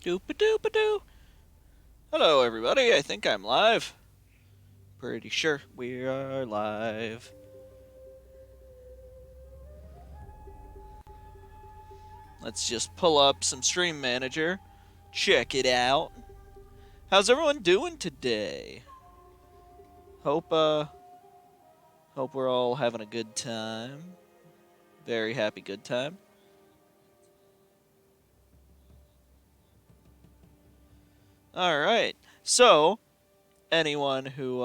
Doop-a-doop-a-doo. Hello, everybody. I think I'm live. Pretty sure we are live. Let's just pull up some Stream Manager. Check it out. How's everyone doing today? Hope we're all having a good time. Very happy good time. All right. So, for anyone who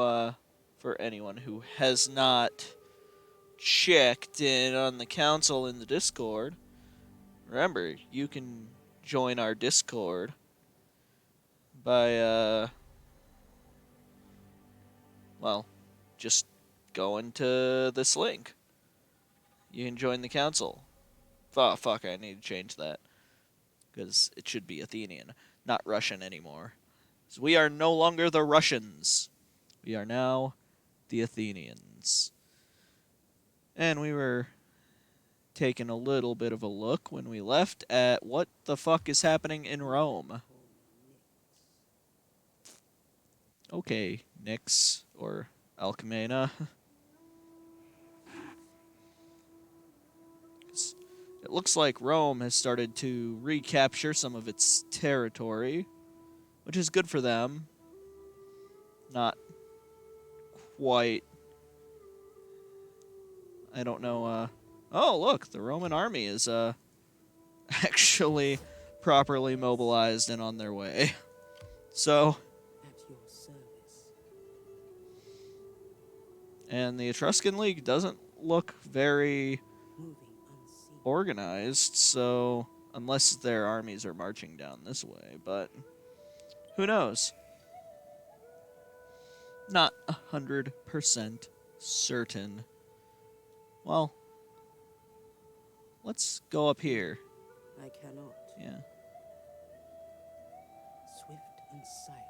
has not checked in on the council in the Discord, remember, you can join our Discord by, well, just going to this link. You can join the council. Oh, fuck, I need to change that. Because it should be Athenian, not Russian anymore. So we are no longer the Russians. We are now the Athenians. And we were taking a little bit of a look when we left at what the fuck is happening in Rome. Okay, Nyx or Alcmena. It looks like Rome has started to recapture some of its territory, which is good for them. Not quite. I don't know. Oh, look, the Roman army is actually properly mobilized and on their way. So, at your service. And the Etruscan League doesn't look very Moving unseen. organized, so unless their armies are marching down this way, but who knows? Not 100% certain. Well, let's go up here. I cannot. Yeah. Swift and silent,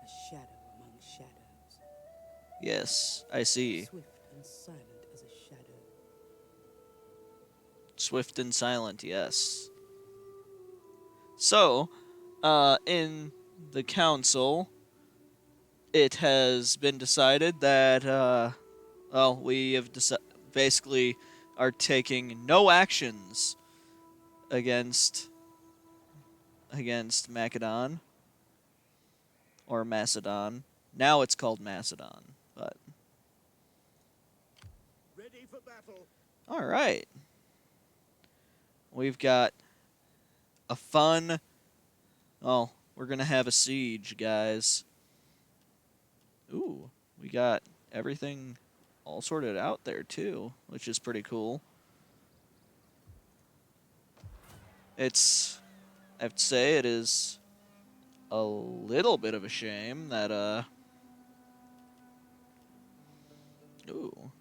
a shadow among shadows. Yes, I see. Swift and silent as a shadow. Swift and silent, yes. So, in the council, it has been decided that, we have basically are taking no actions against Macedon or Macedon. Now it's called Macedon, but ready for battle. All right. We've got a fun. Oh, we're gonna have a siege, guys. Ooh, we got everything all sorted out there too, which is pretty cool. I have to say, it is a little bit of a shame that, ooh.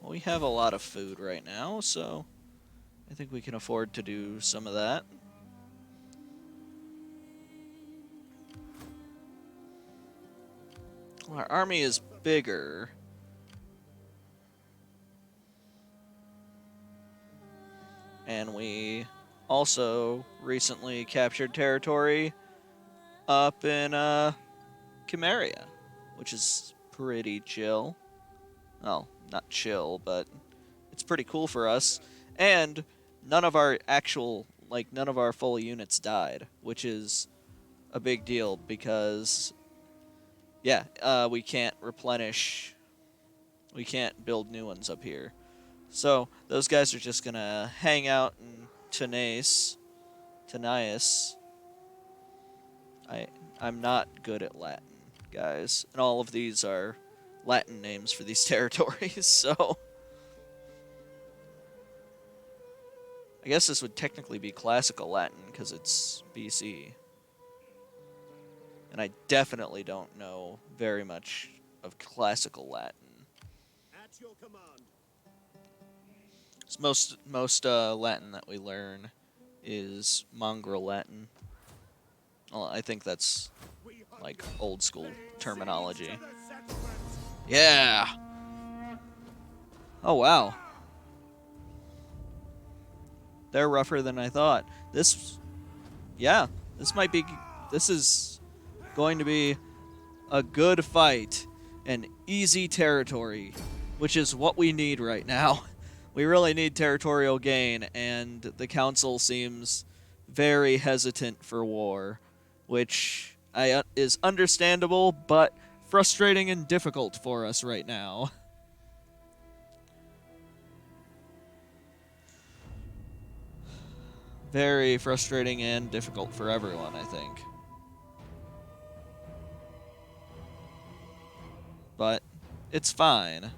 Well, we have a lot of food right now, so I think we can afford to do some of that. Our army is bigger. And we also recently captured territory up in Chimeria, which is pretty chill. Well, not chill, but it's pretty cool for us. And none of our full units died, which is a big deal because, yeah, we can't build new ones up here. So those guys are just gonna hang out in Tanais. I'm not good at Latin, guys, and all of these are Latin names for these territories, so I guess this would technically be classical Latin because it's BC. And I definitely don't know very much of classical Latin. At your command. Most Latin that we learn is mongrel Latin. Well, I think that's like old school terminology. To the settlements. Yeah. Oh wow. They're rougher than I thought. Yeah, this is going to be a good fight and easy territory, which is what we need right now. We really need territorial gain, and the council seems very hesitant for war, which is understandable, but frustrating and difficult for us right now. Very frustrating and difficult for everyone, I think. But it's fine.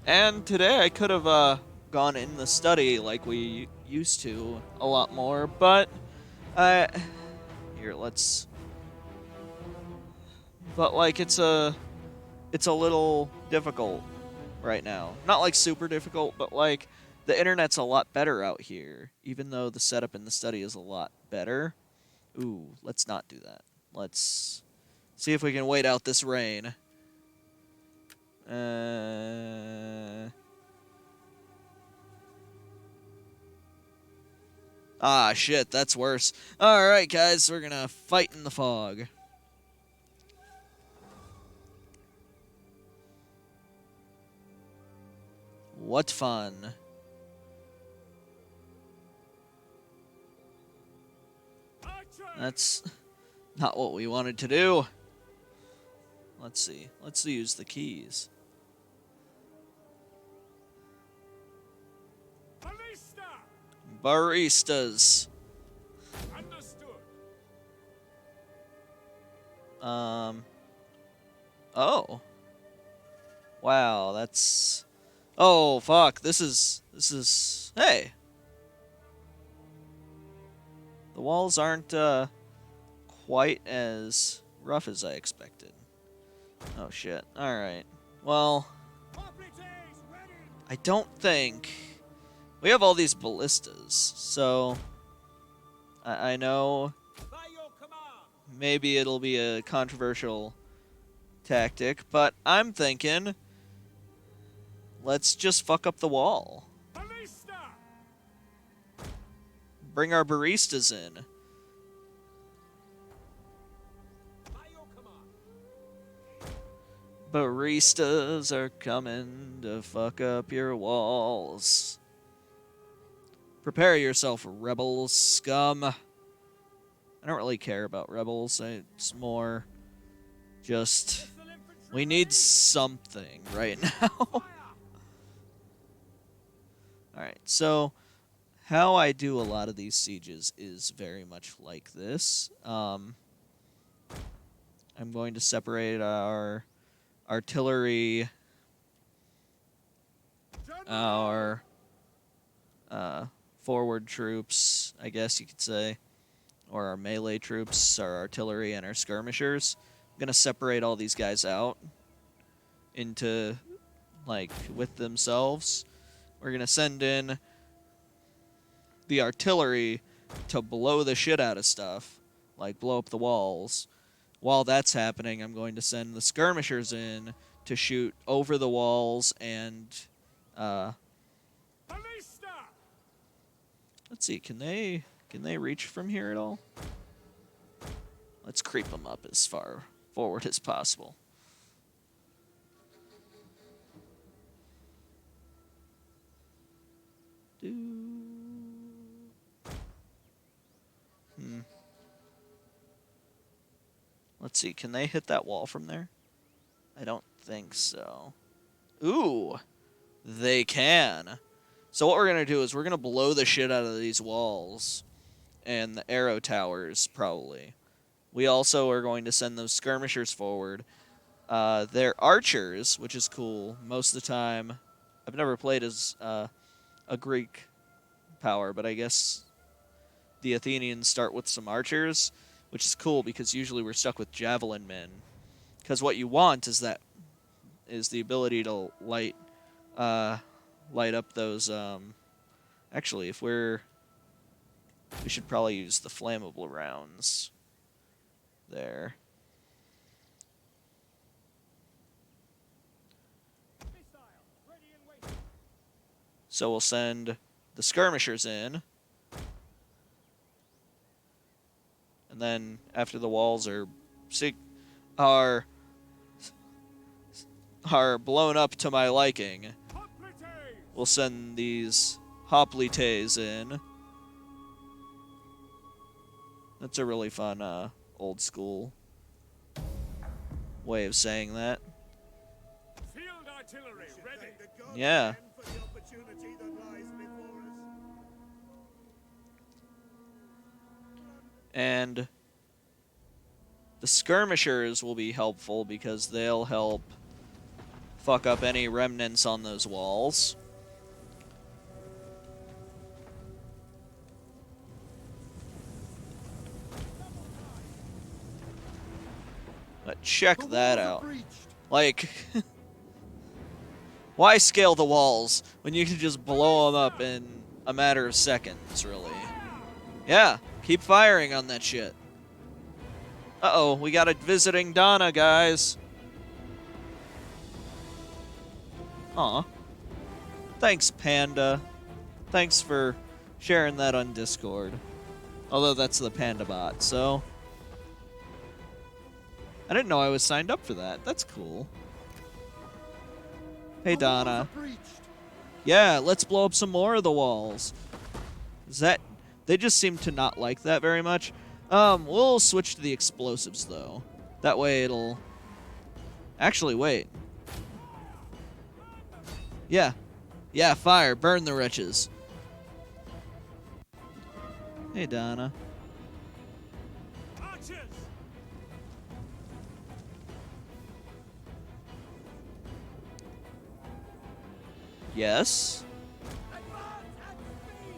And today I could have gone in the study like we used to a lot more, but I here let's. But like it's a little difficult right now. Not like super difficult, but like the internet's a lot better out here, even though the setup in the study is a lot better. Ooh, let's not do that. Let's see if we can wait out this rain. Ah, shit, that's worse. Alright, guys, we're gonna fight in the fog. What fun. That's not what we wanted to do. Let's see. Let's use the keys. Baristas. Understood. Oh. Wow, that's. Oh, fuck. This is. Hey. The walls aren't, quite as rough as I expected. Oh, shit. Alright. Well, I don't think. We have all these ballistas, so. I know By your command. maybe it'll be a controversial tactic, but I'm thinking. Let's just fuck up the wall. Ballista. Bring our baristas in. By your command. Baristas are coming to fuck up your walls. Prepare yourself, rebel scum. I don't really care about rebels. It's more just we need something right now. Alright, so how I do a lot of these sieges is very much like this. I'm going to separate our artillery, our forward troops, I guess you could say, or our melee troops, our artillery, and our skirmishers. I'm going to separate all these guys out into, like, with themselves. We're going to send in the artillery to blow the shit out of stuff, like blow up the walls. While that's happening, I'm going to send the skirmishers in to shoot over the walls and, Ballista. let's see, can they reach from here at all? Let's creep them up as far forward as possible. Let's see, can they hit that wall from there? I don't think so. Ooh, they can. So what we're going to do is we're going to blow the shit out of these walls and the arrow towers, probably. We also are going to send those skirmishers forward. They're archers, which is cool. Most of the time, I've never played as a Greek power, but I guess the Athenians start with some archers, which is cool because usually we're stuck with javelin men. Because what you want is that is the ability to light up those. Actually, if we should probably use the flammable rounds there. So we'll send the skirmishers in. And then after the walls are blown up to my liking, we'll send these hoplites in. That's a really fun old school way of saying that. Field artillery ready. Yeah. And the skirmishers will be helpful because they'll help fuck up any remnants on those walls. But check that out. Like, why scale the walls when you can just blow them up in a matter of seconds, really? Yeah, keep firing on that shit. Uh-oh, we got a visiting Donna, guys. Aw. Thanks, Panda. Thanks for sharing that on Discord. Although that's the Panda bot, so... I didn't know I was signed up for that. That's cool. Hey, Donna. Yeah, let's blow up some more of the walls. They just seem to not like that very much. We'll switch to the explosives, though. That way it'll... Actually, wait. Yeah. Yeah, fire. Burn the wretches. Hey, Donna. Archers. Yes? Advance at speed.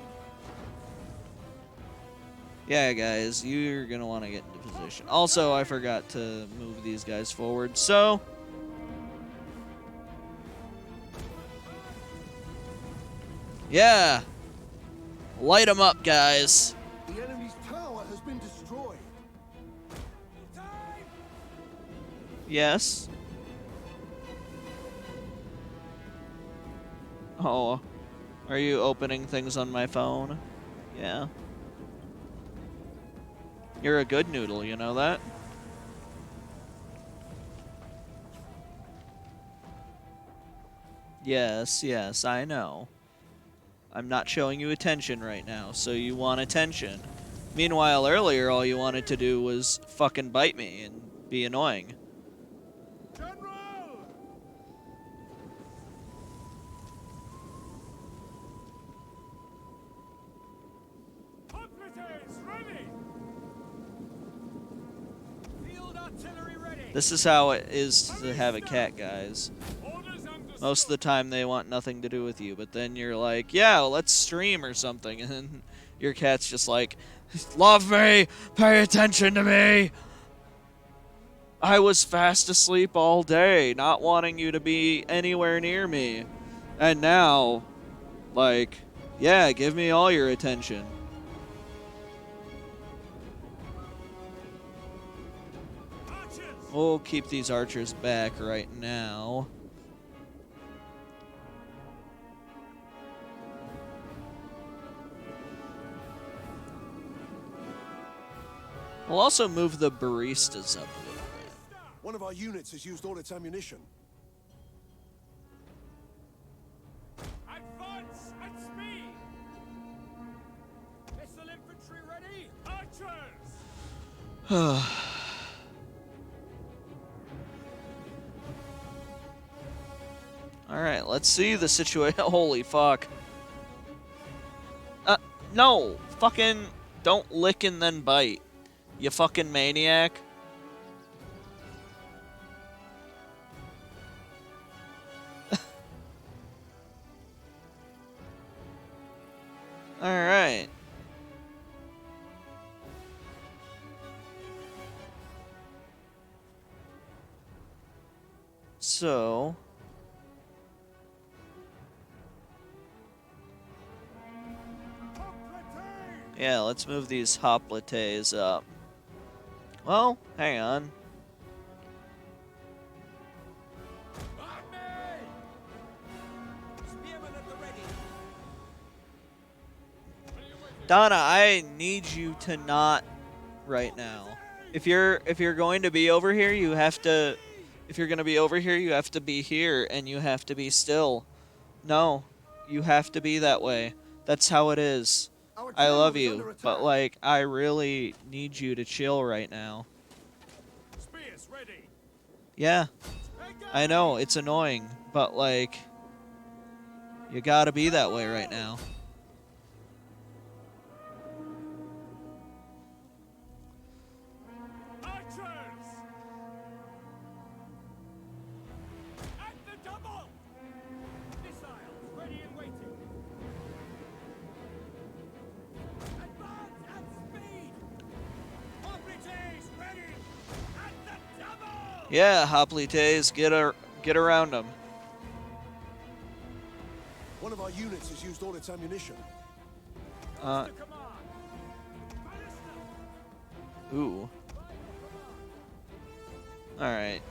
Yeah, guys, you're gonna want to get into position. Also, I forgot to move these guys forward, so... Yeah! Light them up, guys. The enemy's tower has been destroyed. Time. Yes? Oh, are you opening things on my phone? Yeah. You're a good noodle, you know that? Yes, yes, I know. I'm not showing you attention right now, so you want attention. Meanwhile, earlier, all you wanted to do was fucking bite me and be annoying. General. Hoplites ready. Field artillery ready. This is how it is to have a cat, guys. Orders understood. Most of the time, they want nothing to do with you, but then you're like, yeah, let's stream or something, and then your cat's just like, love me, pay attention to me. I was fast asleep all day, not wanting you to be anywhere near me. And now, like, yeah, give me all your attention. Archers. We'll keep these archers back right now. We'll also move the baristas up a little bit. One of our units has used all its ammunition. Advance at speed. Missile infantry ready. Archers. Alright, let's see the situation. Holy fuck. No! Fucking don't lick and then bite. You fucking maniac. Alright. So yeah, let's move these hoplites up. Well, hang on. On me! Spearmen at the ready. Donna, I need you to not right now. If you're going to be over here, you have to. If you're going to be over here, you have to be here, and you have to be still. No, you have to be that way. That's how it is. Our I general love is you, under but attack. like, I really need you to chill right now. Spears ready. Yeah, I know it's annoying, but like, you gotta be that way right now. Archers! At the double! Missiles ready and waiting. Advance at speed! Hoplites ready! At the double! Yeah, hoplites, get around them. One of our units has used all its ammunition. Uh, The command! Ballista! ooh. Alright.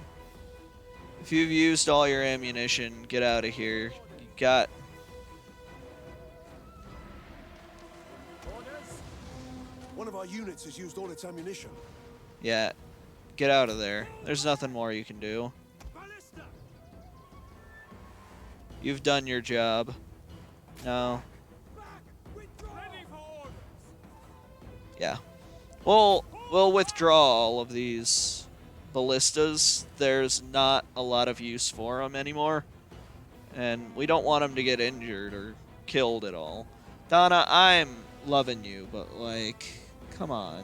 If you've used all your ammunition, get out of here. You got... Orders! One of our units has used all its ammunition. Yeah, get out of there. There's nothing more you can do. Ballista! You've done your job. No. Back! Withdraw! Ready for orders! Yeah. We'll withdraw all of these ballistas. There's not a lot of use for them anymore. And we don't want them to get injured or killed at all. Donna, I'm loving you, but like, come on.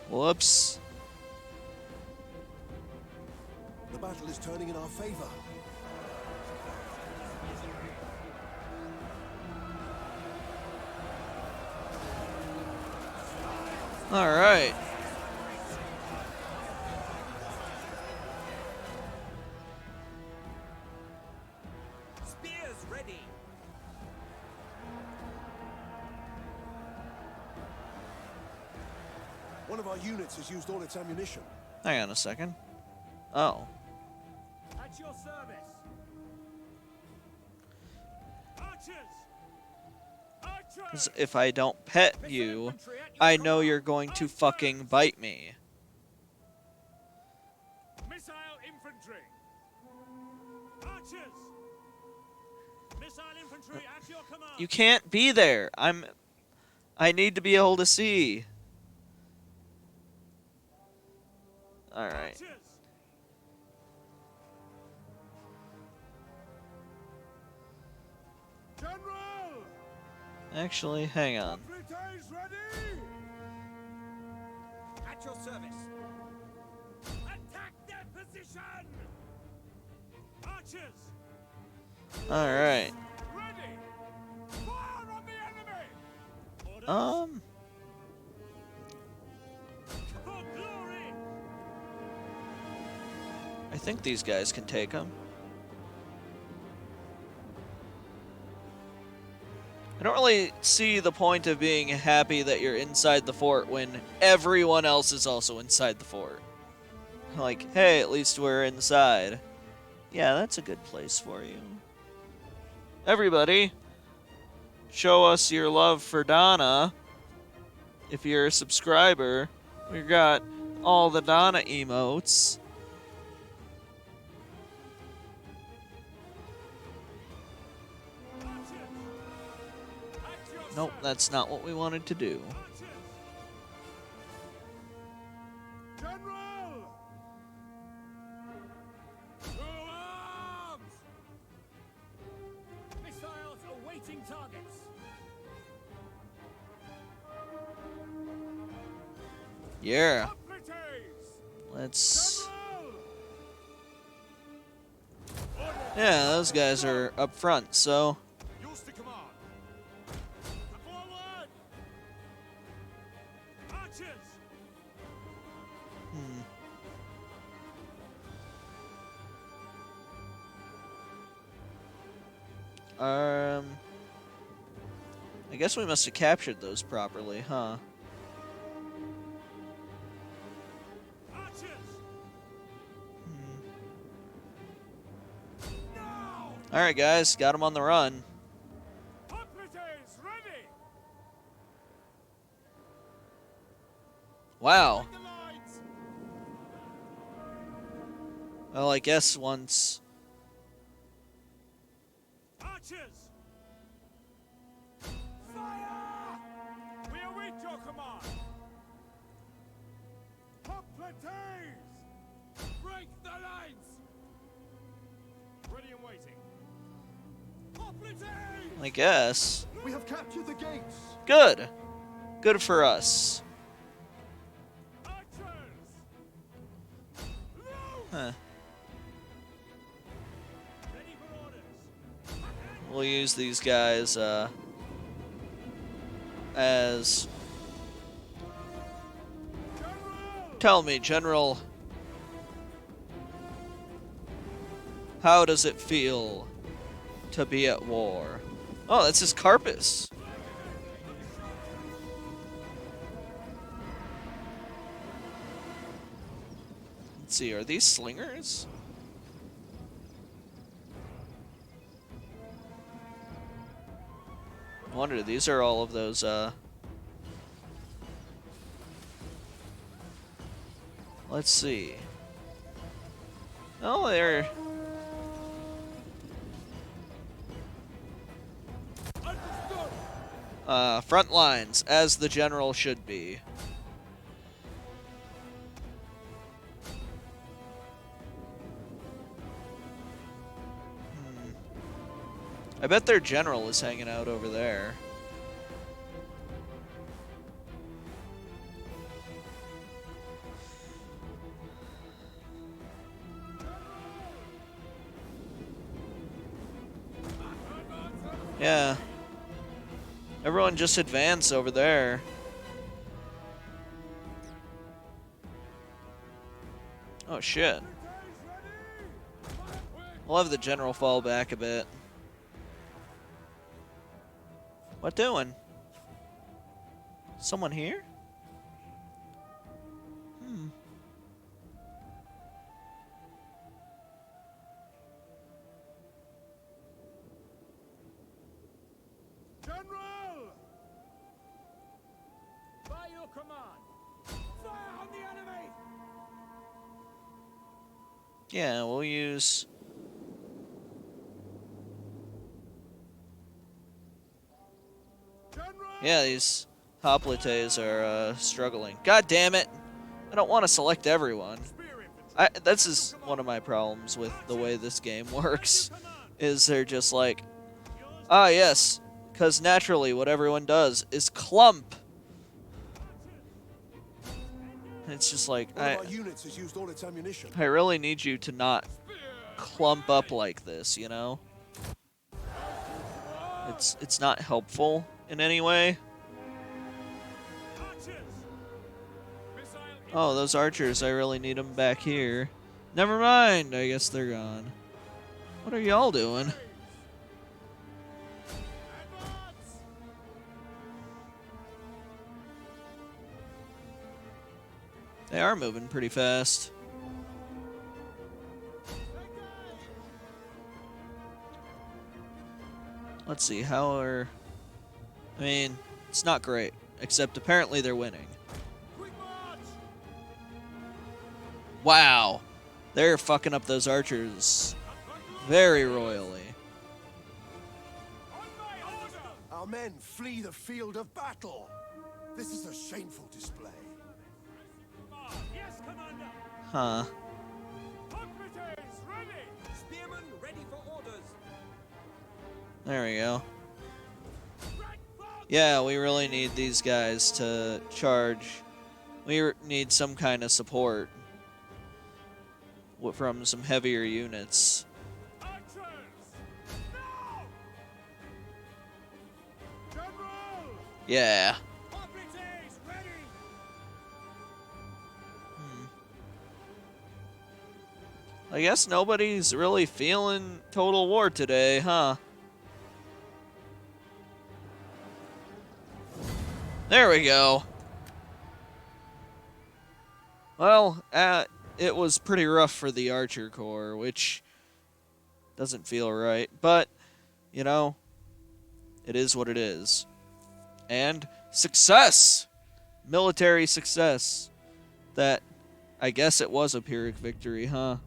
Whoops. The battle is turning in our favor. All right. Spears ready! One of our units has used all its ammunition. Hang on a second. Oh. At your service! Archers! 'Cause if I don't pet you, I know you're going to fucking bite me. Missile infantry! Archers! Missile infantry at your command! You can't be there. I need to be able to see. All right. Archers! General! Actually, hang on. Hoplites ready! At your service! Attack their position! Archers! All right. Ready! Fire on the enemy! Orders for glory! I think these guys can take them. I don't really see the point of being happy that you're inside the fort when everyone else is also inside the fort. Like, hey, at least we're inside. Yeah, that's a good place for you. Everybody, show us your love for Donna. If you're a subscriber, we got all the Donna emotes. Nope, that's not what we wanted to do. General! To arms! Missiles awaiting targets. Yeah, Hoplites! let's... General! Yeah, those guys are up front, so... Use the command. Forward! Archers! I guess we must have captured those properly, huh? Archers! No! All right, guys, got them on the run. Hoplites, ready! Wow. The lines! Well, I guess once. Archers! Fire! We await your command! Hoplites! Break the lines! Ready and waiting. Hoplites! I guess. We have captured the gates. Good. Good for us. Archers! Huh. Ready for orders! We'll use these guys as. General! Tell me, General, how does it feel to be at war? Oh, that's his Carpus. Let's see, are these slingers? I wonder, these are all of those, let's see. Oh, they're... Understood! front lines, as the general should be. I bet their general is hanging out over there. Yeah. Everyone just advance over there. Oh shit. We'll have the general fall back a bit. What doing? Someone here? General! By your command! Fire on the enemy! Yeah, we'll use... General! Yeah, these hoplites are struggling. God damn it! I don't want to select everyone. Spear infantry! This is one of my problems with the way this game works. Is they're just like, ah yes, because naturally what everyone does is clump. It's just like, One of our units has used all its ammunition. I really need you to not clump up like this, you know? It's not helpful in any way. Archers! Missile Oh, those archers, I really need them back here. Never mind, I guess they're gone. What are y'all doing? advance! They are moving pretty fast. Let's see, how are... I mean, it's not great, except apparently they're winning. Quick march! Wow! They're fucking up those archers very royally. On my order! Our men flee the field of battle. This is a shameful display. Yes, Commander! Huh. Hoplites, ready! Spearmen, ready for orders! There we go. Right flank! Yeah, we really need these guys to charge. We need some kind of support from some heavier units. Archers! Now! General! Yeah. Hoplites, ready! I guess nobody's really feeling total war today, huh? There we go. Well, it was pretty rough for the Archer Corps, which doesn't feel right. But, you know, it is what it is. And success! Military success. That, I guess it was a Pyrrhic victory, huh?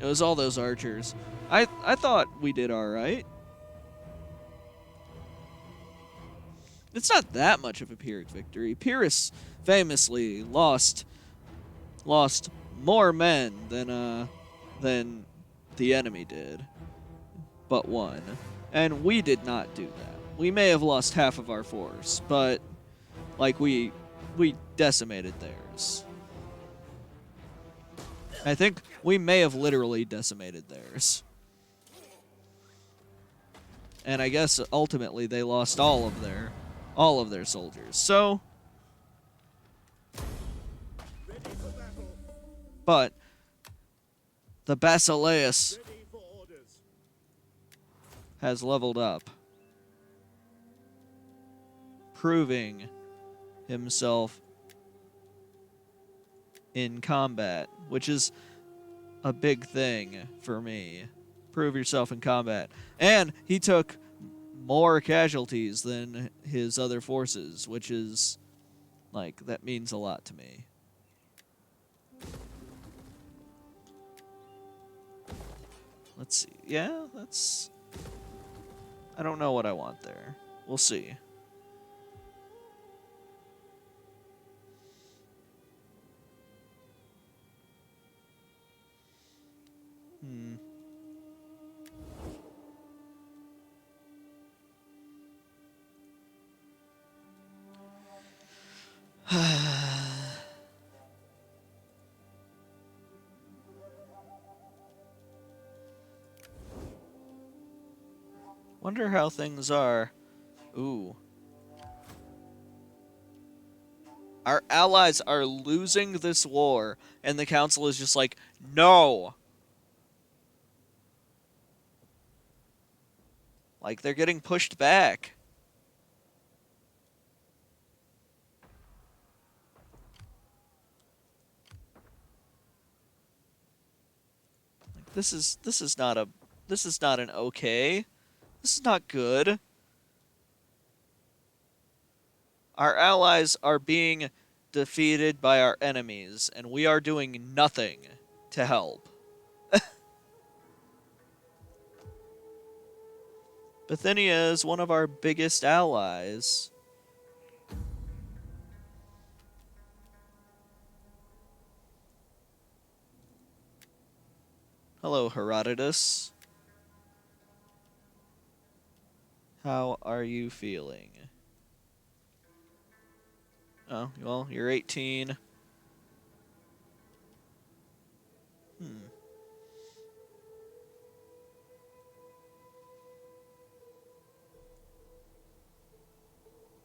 It was all those archers. I thought we did alright. It's not that much of a Pyrrhic victory. Pyrrhus famously lost more men than the enemy did, but won. And we did not do that. We may have lost half of our force, but like we decimated theirs. I think we may have literally decimated theirs. And I guess ultimately they lost all of their soldiers. So, but the Basileus Ready for orders. has leveled up, proving himself in combat, which is a big thing for me. Prove yourself in combat. And he took more casualties than his other forces, which is, like, that means a lot to me. Let's see. Yeah, that's... I don't know what I want there. We'll see. Wonder how things are. Ooh. Our allies are losing this war, and the council is just like, no! Like, they're getting pushed back. Like, this is not an okay. This is not good. Our allies are being defeated by our enemies, and we are doing nothing to help. Bithynia is one of our biggest allies. Hello, Herodotus. How are you feeling? Oh, well, you're 18.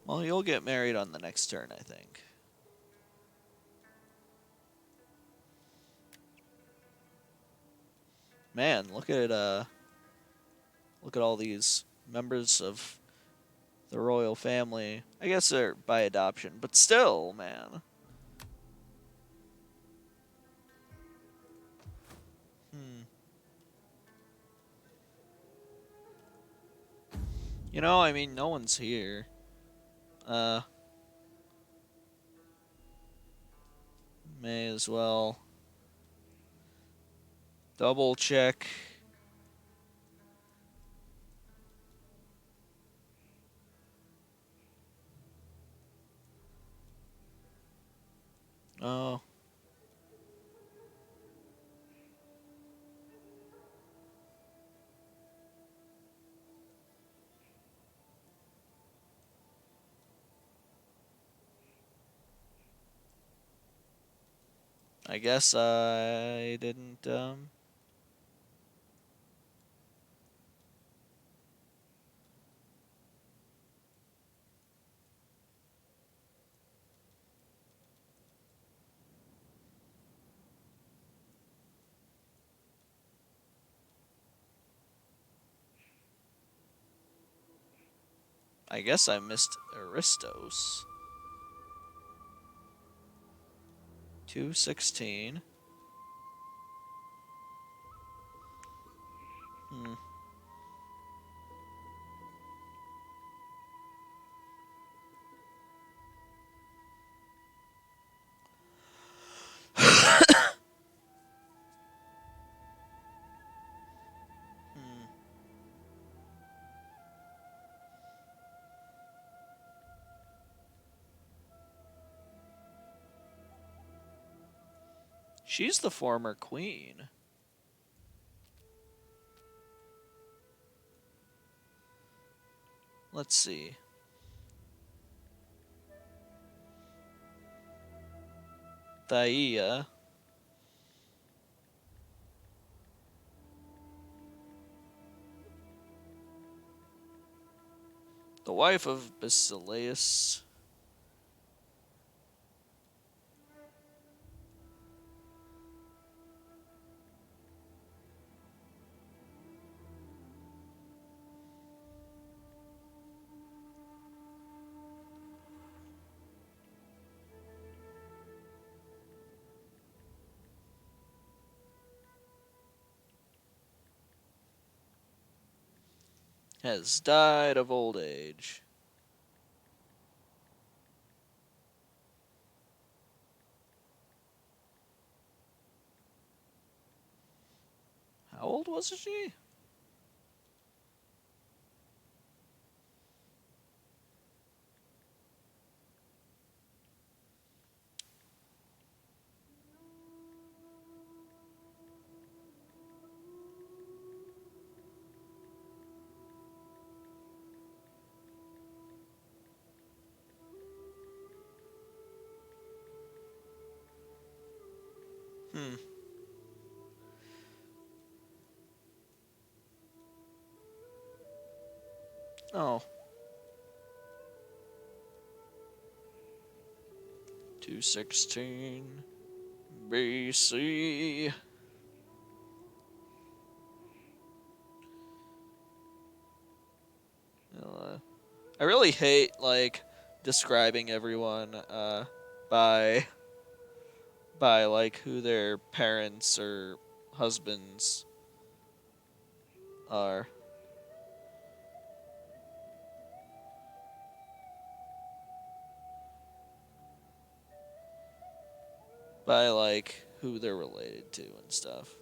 Well, you'll get married on the next turn, I think. Man, look at all these members of the royal family. I guess they're by adoption, but still, man. You know, I mean, no one's here. May as well double check. Oh. I guess I didn't, I guess I missed Aristos. 216. Hmm. Hmm. She's the former queen. Let's see. Thaia. The wife of Basileus. Has died of old age. How old was she? Hmm. Oh. 216 BC. I really hate like describing everyone by like who their parents or husbands are. By like who they're related to and stuff.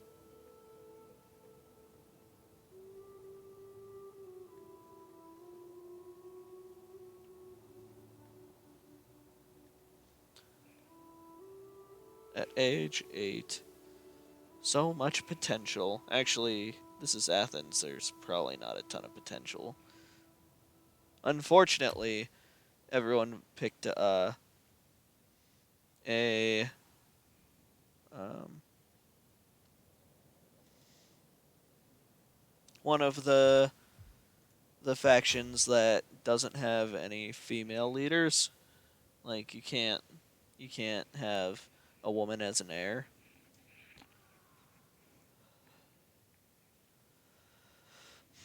At age 8. So much potential. Actually, this is Athens. There's probably not a ton of potential. Unfortunately, everyone picked a um, one of the factions that doesn't have any female leaders. Like you can't have a woman as an heir.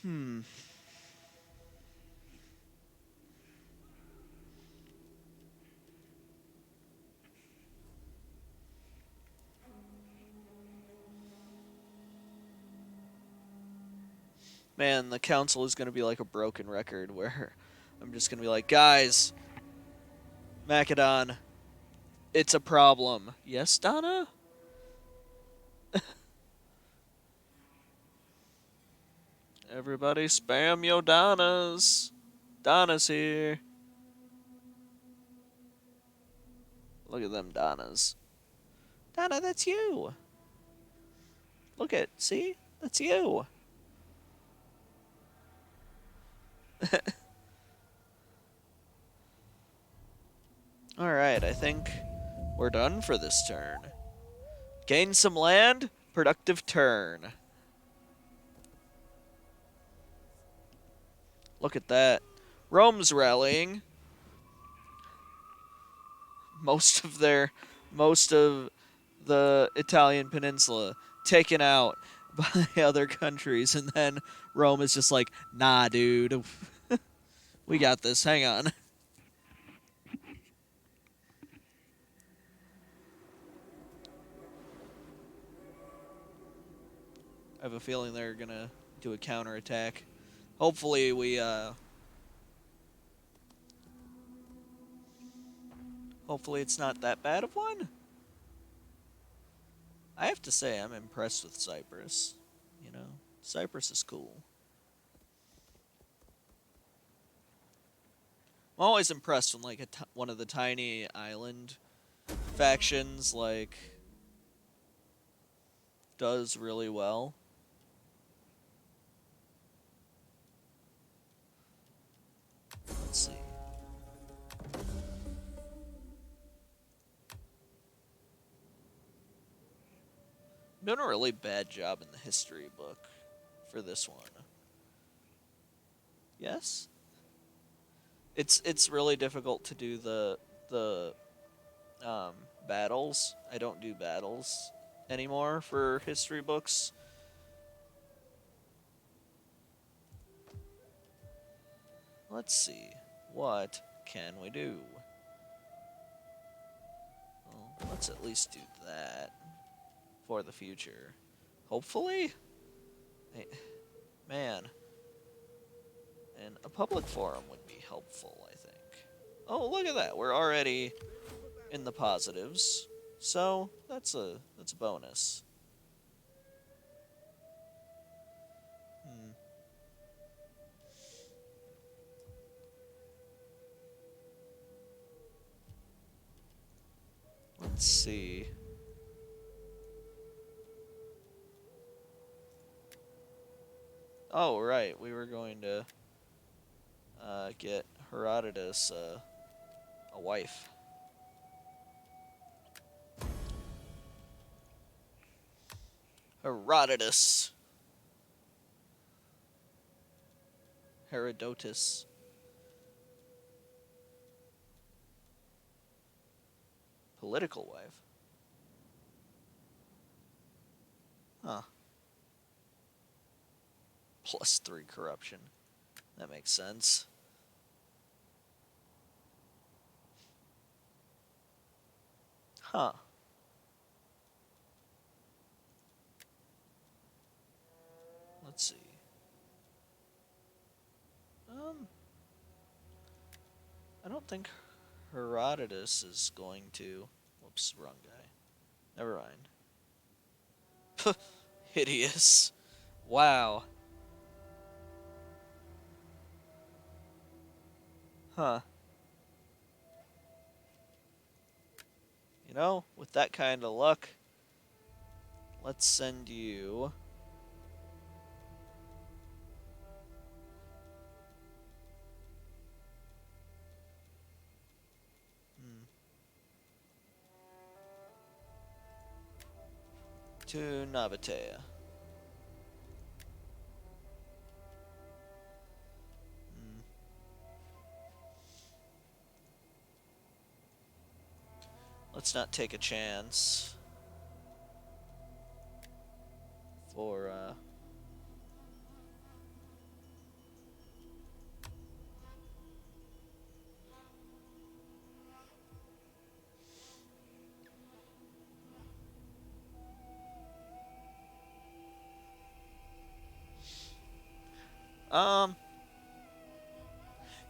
Hmm. Man, the council is going to be like a broken record where I'm just going to be like, guys, Macedon, it's a problem. Yes, Donna? Everybody spam yo Donnas. Donna's here. Look at them Donnas. Donna, that's you. Look at, see? That's you. Alright, I think we're done for this turn. Gain some land, productive turn. Look at that. Rome's rallying. Most of the Italian peninsula taken out by other countries, and then Rome is just like, nah, dude. We got this. Hang on. I have a feeling they're gonna do a counterattack. Hopefully we hopefully it's not that bad of one. I have to say I'm impressed with Cyprus. You know, Cyprus is cool. I'm always impressed when like one of the tiny island factions like does really well. Let's see. I'm doing a really bad job in the history book for this one. Yes? It's really difficult to do the battles. I don't do battles anymore for history books. Let's see. What can we do? Well, let's at least do that for the future. Hopefully? Hey, man. And a public forum would be helpful, I think. Oh, look at that. We're already in the positives. So, that's a bonus. Let's see. Oh, right. We were going to get Herodotus a wife. Herodotus. Herodotus. Political wife. Huh. +3 corruption. That makes sense. Huh. Let's see. I don't think Herodotus is going to... Whoops, wrong guy. Never mind. Hideous. Wow. Huh. You know, with that kind of luck, let's send you... to Nabatea. Let's not take a chance for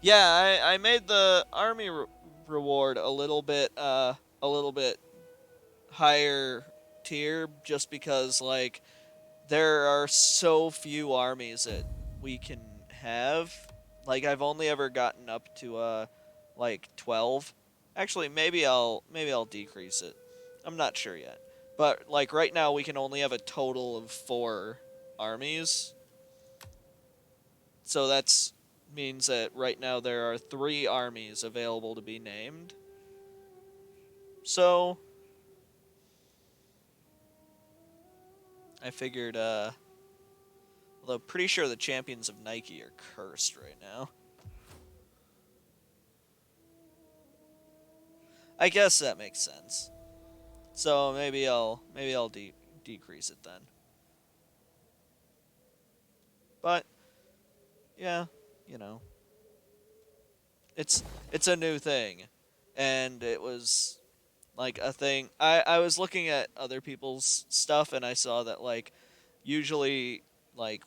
yeah, I made the army reward a little bit higher tier just because like there are so few armies that we can have. Like I've only ever gotten up to like 12. Actually, maybe I'll decrease it. I'm not sure yet. But like right now we can only have a total of 4 armies. So that's means that right now there are 3 armies available to be named. So I figured although pretty sure the champions of Nike are cursed right now. I guess that makes sense. So maybe I'll decrease it then. But yeah, you know. It's a new thing, and it was like a thing. I was looking at other people's stuff, and I saw that like usually like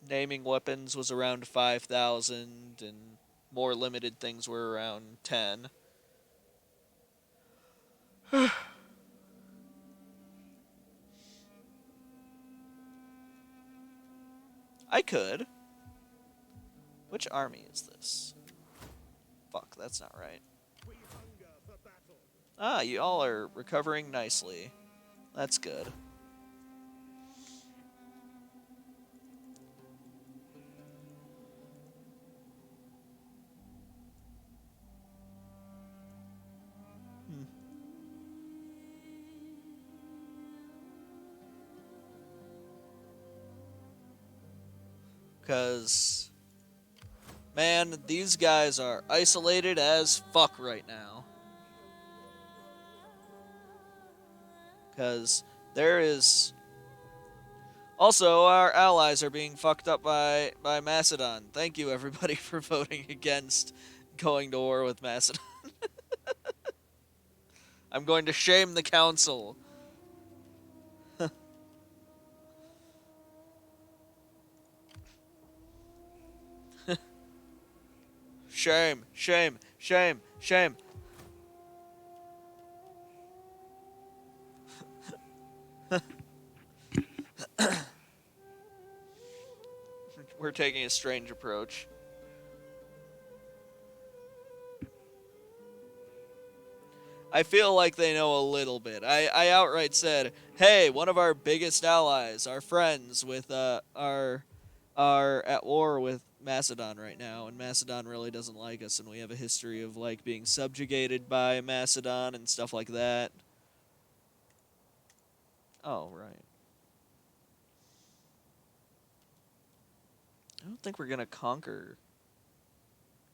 naming weapons was around 5,000, and more limited things were around 10. I could. Which army is this? Fuck, that's not right. We hunger for battle. Ah, you all are recovering nicely. That's good. Because, man, these guys are isolated as fuck right now. Because there is. Also, our allies are being fucked up by Macedon. Thank you, everybody, for voting against going to war with Macedon. I'm going to shame the council. Shame, shame, shame, shame. We're taking a strange approach. I feel like they know a little bit. I outright said, "Hey, one of our biggest allies, our friends with are at war with Macedon right now, and Macedon really doesn't like us, and we have a history of like being subjugated by Macedon and stuff like that." Oh, right. I don't think we're gonna conquer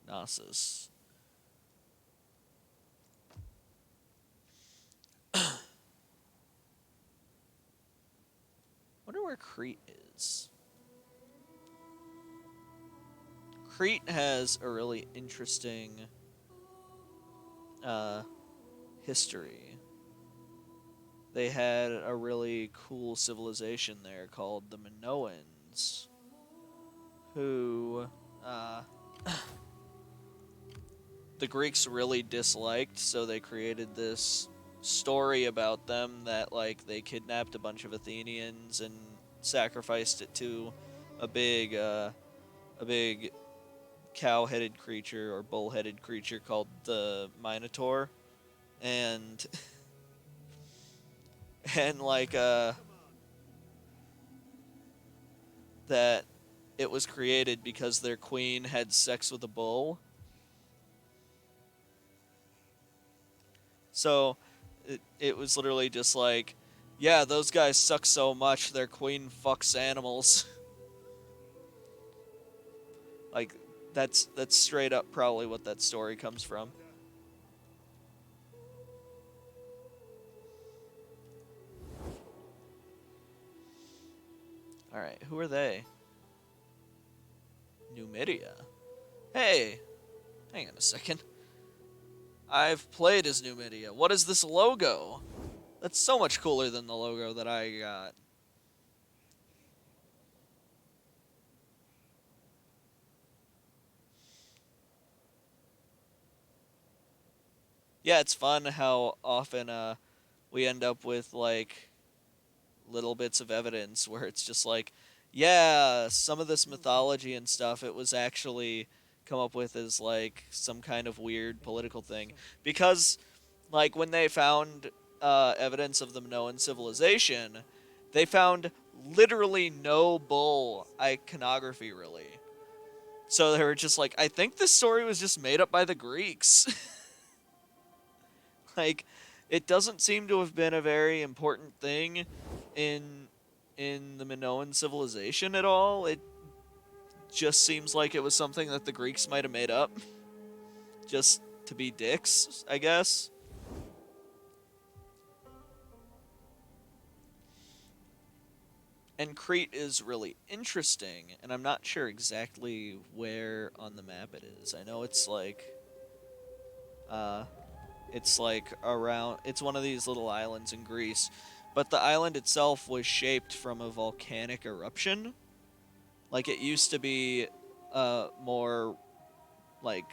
Knossos. Wonder where Crete is. Crete has a really interesting uh, history. They had a really cool civilization there called the Minoans, who uh, the Greeks really disliked, so they created this story about them that like they kidnapped a bunch of Athenians and sacrificed it to a big a big cow-headed creature or bull-headed creature called the Minotaur, and and like that it was created because their queen had sex with a bull. So it was literally just like, yeah, those guys suck so much their queen fucks animals. Like that's straight up probably what that story comes from. All right, who are they? Numidia. Hey, hang on a second. I've played as Numidia. What is this logo? That's so much cooler than the logo that I got. Yeah, it's fun how often we end up with like little bits of evidence where it's just like, yeah, some of this mythology and stuff it was actually come up with as like some kind of weird political thing, because like when they found evidence of the Minoan civilization, they found literally no bull iconography really. So they were just like, I think this story was just made up by the Greeks. Like, it doesn't seem to have been a very important thing in the Minoan civilization at all. It just seems like it was something that the Greeks might have made up just to be dicks, I guess. And Crete is really interesting, and I'm not sure exactly where on the map it is. I know it's like Uh, it's like around. It's one of these little islands in Greece, but the island itself was shaped from a volcanic eruption. Like it used to be more like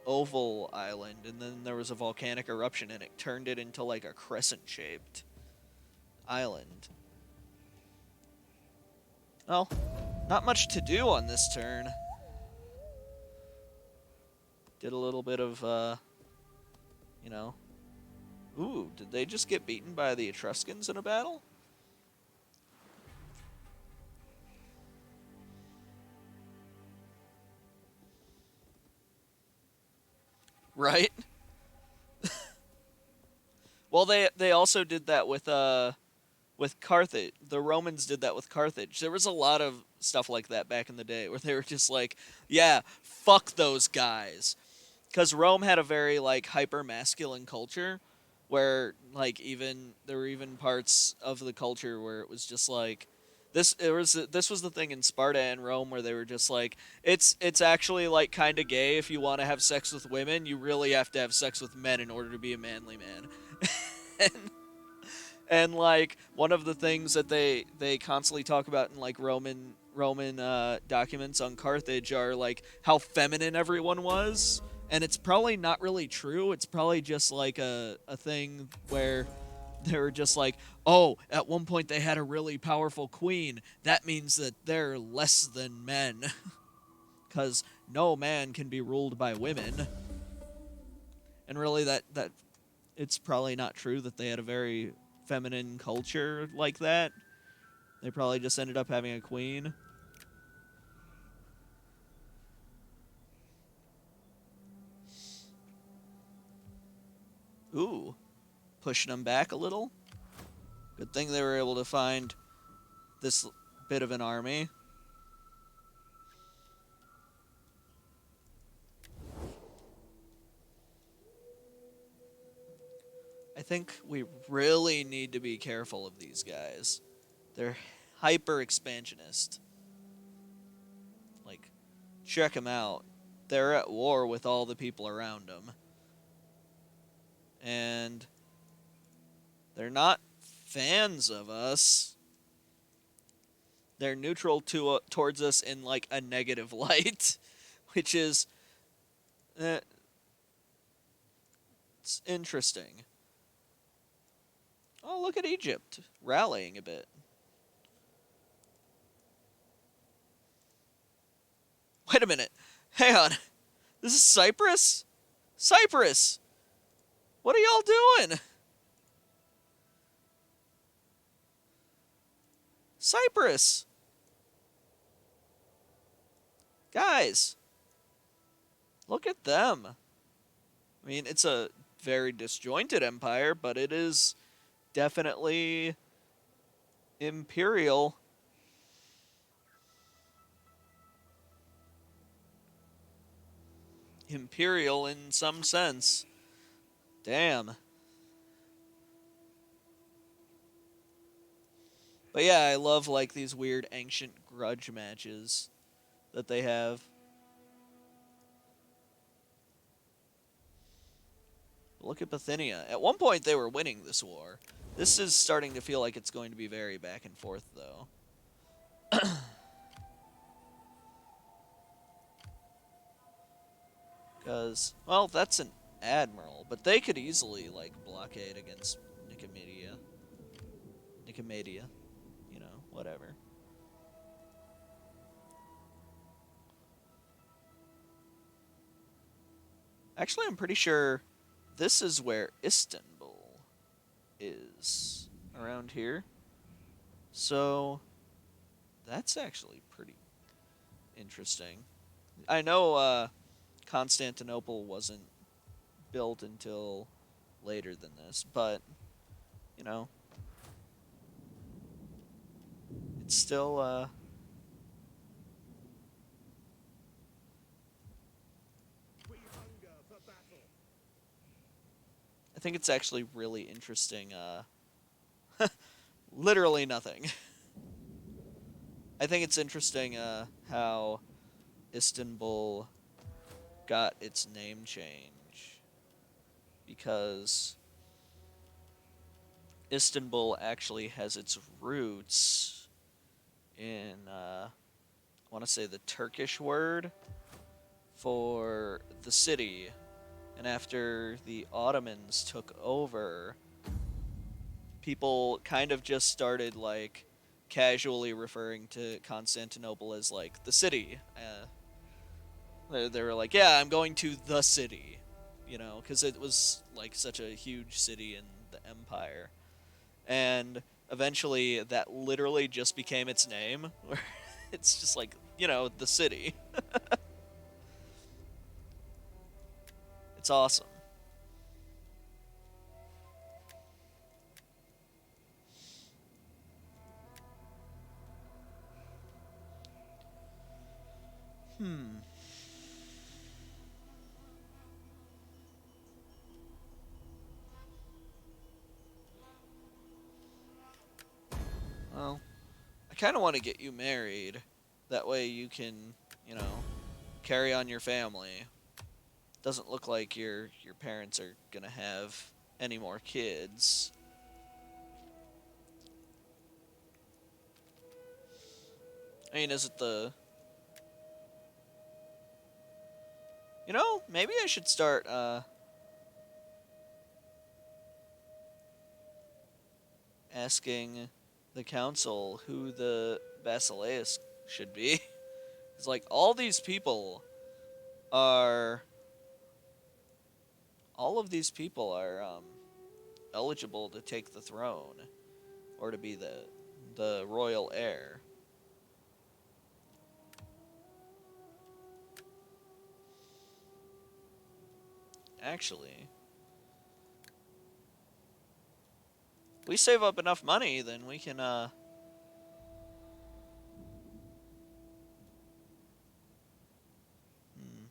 oval island, and then there was a volcanic eruption, and it turned it into like a crescent-shaped island. Well, not much to do on this turn. Did a little bit of, you know. Ooh, did they just get beaten by the Etruscans in a battle? Right? Well, they also did that with Carthage. The Romans did that with Carthage. There was a lot of stuff like that back in the day where they were just like, yeah, fuck those guys. Cuz Rome had a very like hyper masculine culture where like even there were even parts of the culture where it was just like this was the thing in Sparta and Rome where they were just like it's actually like kind of gay if you want to have sex with women, you really have to have sex with men in order to be a manly man. and and like one of the things that they constantly talk about in like Roman documents on Carthage are like how feminine everyone was, and it's probably not really true. It's probably just like a thing where they were just like, oh, at one point they had a really powerful queen. That means that they're less than men, because no man can be ruled by women. And really, that it's probably not true that they had a very feminine culture like that. They probably just ended up having a queen. Ooh, pushing them back a little. Good thing they were able to find this bit of an army. I think we really need to be careful of these guys. They're hyper expansionist. Like, check them out. They're at war with all the people around them. And they're not fans of us. They're neutral towards us in like a negative light, which is it's interesting. Oh, look at Egypt rallying a bit. Wait a minute. Hang on. This is Cyprus? Cyprus! What are y'all doing? Cyprus! Guys, look at them. I mean, it's a very disjointed empire, but it is definitely imperial. Imperial in some sense. Damn. But yeah, I love like these weird ancient grudge matches that they have. Look at Bithynia. At one point they were winning this war. This is starting to feel like it's going to be very back and forth though. Because, well, that's an admiral, but they could easily, like, blockade against Nicomedia. Nicomedia. You know, whatever. Actually, I'm pretty sure this is where Istanbul is. Around here. So, that's actually pretty interesting. I know, Constantinople wasn't built until later than this, but you know, it's still We hunger for battle. I think it's actually really interesting literally nothing. I think it's interesting how Istanbul got its name change. because Istanbul actually has its roots in, I want to say, the Turkish word for the city. And after the Ottomans took over, people kind of just started like casually referring to Constantinople as like the city. They were like, yeah, I'm going to the city, because it was like such a huge city in the empire. And eventually that literally just became its name, where it's just like, the city. It's awesome. Hmm. Well, I kind of want to get you married. That way you can, you know, carry on your family. Doesn't look like your parents are gonna have any more kids. I mean, is it the maybe I should start asking the council who the basileus should be. It's like are all of these people are eligible to take the throne or to be the royal heir. Actually, if we save up enough money, then we can hmm,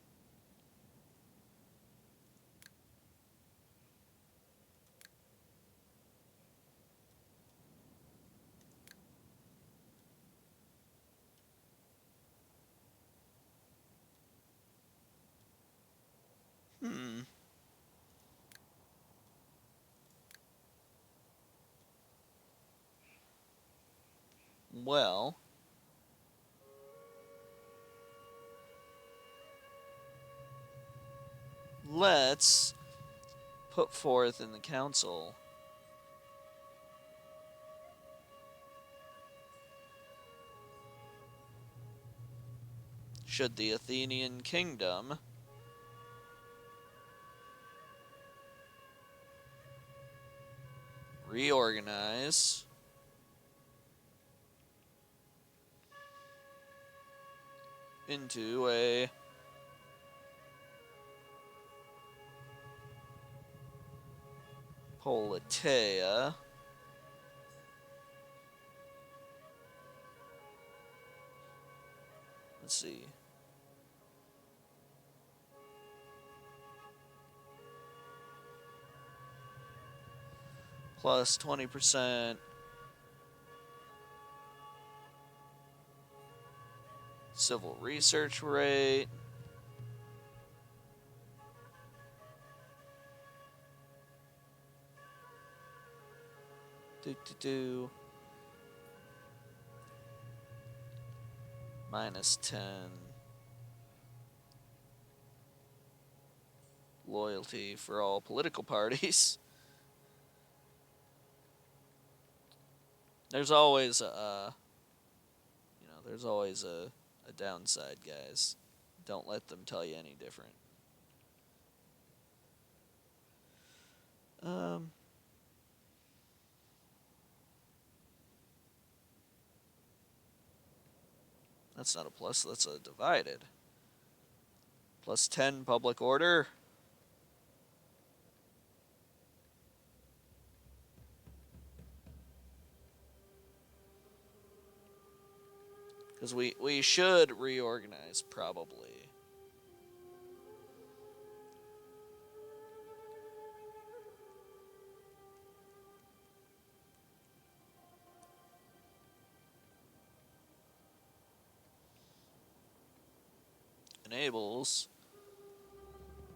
hmm. Well, let's put forth in the council. Should the Athenian kingdom reorganize into a politeia, let's see, plus 20% civil research rate, minus 10 loyalty for all political parties. There's always there's always a downside, guys. Don't let them tell you any different. Um, that's not a plus, that's a divided. Plus 10 public order. Because we should reorganize, probably. Enables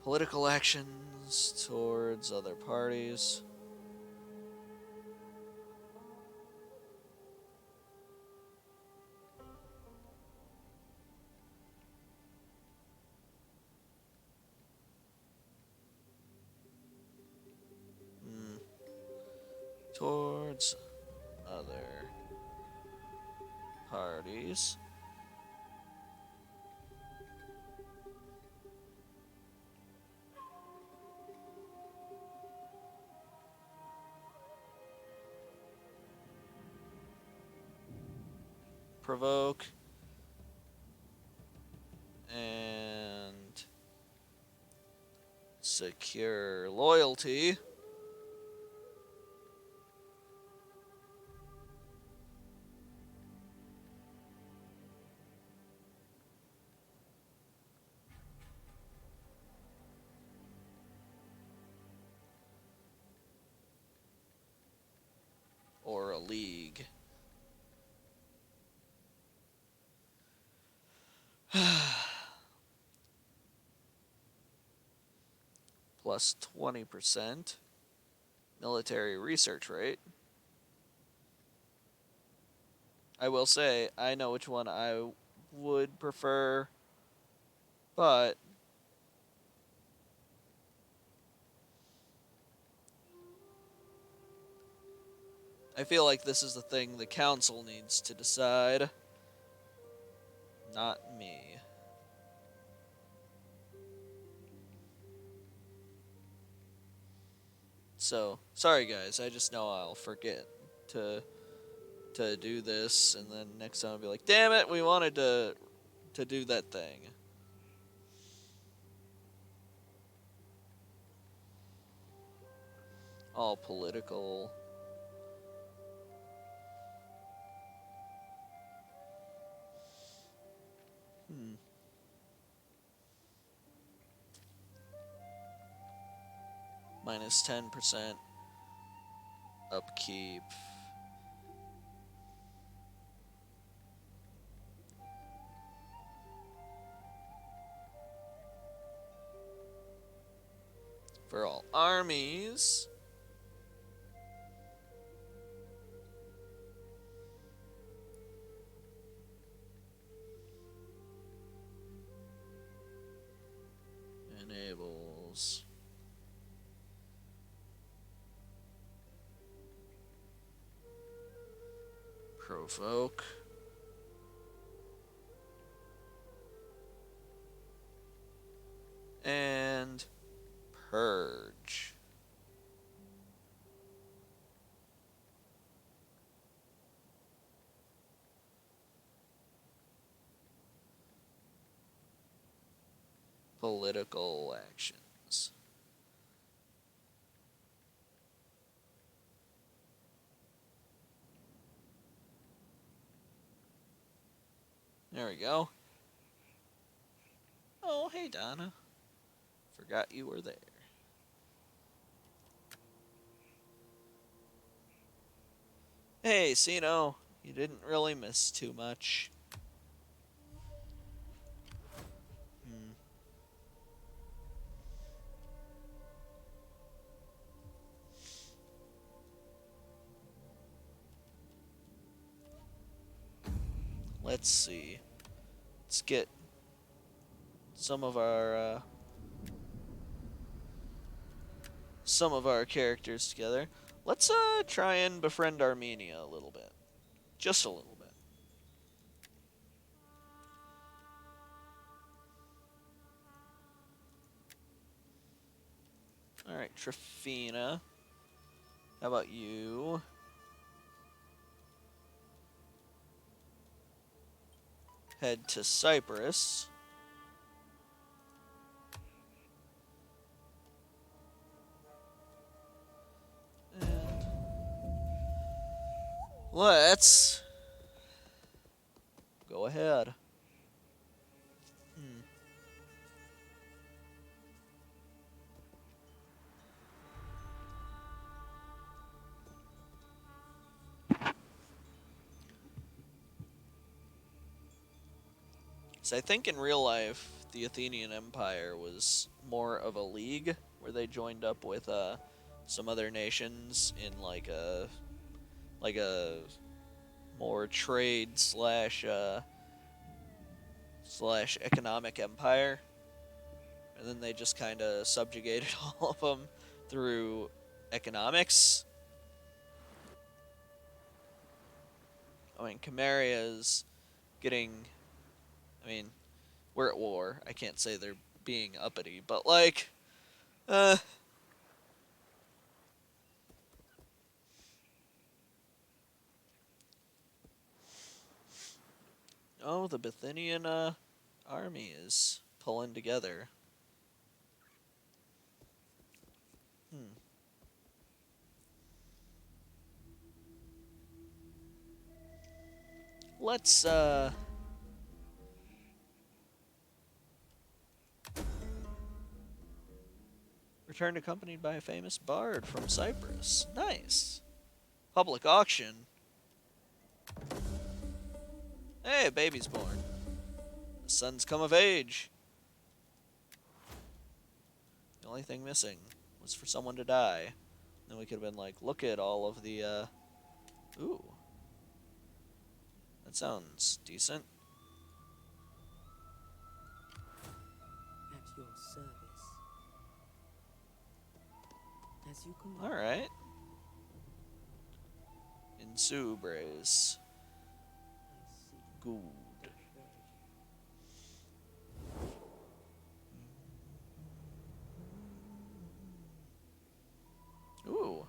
Political actions towards other parties. Towards other parties. Provoke. And secure loyalty. Or a league. Plus 20% military research rate. I will say, I know which one I would prefer, but I feel like this is the thing the council needs to decide, not me. So, sorry guys, I just know I'll forget to do this, and then next time I'll be like, damn it, we wanted to do that thing. All political. Minus 10% upkeep. For all armies. Enables provoke. And purge. Political actions. There we go. Oh, hey, Donna. Forgot you were there. Hey, Sino. You didn't really miss too much. Let's see. Let's get some of our characters together. Let's try and befriend Armenia a little bit. Just a little bit. Alright, Trifina. How about you? Head to Cyprus. And let's go ahead. So I think in real life, the Athenian Empire was more of a league where they joined up with some other nations in like a more trade slash economic empire, and then they just kind of subjugated all of them through economics. I mean, Camaria's getting. I mean, we're at war. I can't say they're being uppity, but like, uh, oh, the Bithynian army is pulling together. Hmm. Let's returned accompanied by a famous bard from Cyprus. Nice. Public auction. Hey, a baby's born. The son's come of age. The only thing missing was for someone to die. Then we could have been like, look at all of the, Ooh. That sounds decent. At your service. As you command. Alright. Insubres. I see. Good. Ooh.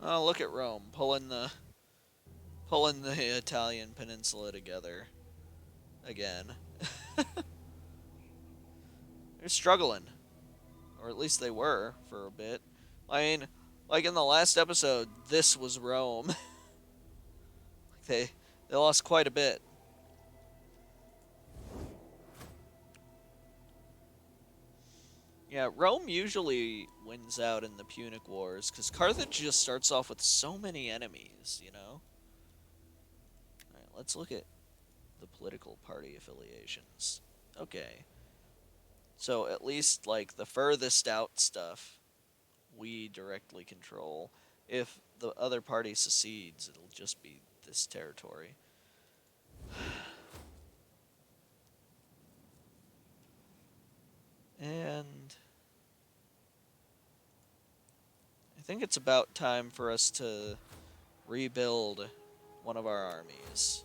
Oh, look at Rome pulling the Italian peninsula together again. They're struggling, or at least they were for a bit. I mean, like in the last episode, this was Rome. they lost quite a bit. Yeah, Rome usually wins out in the Punic Wars because Carthage just starts off with so many enemies, you know? Alright, let's look at the political party affiliations. Okay. So at least, like, the furthest out stuff, we directly control. If the other party secedes, it'll just be this territory. And I think it's about time for us to rebuild one of our armies.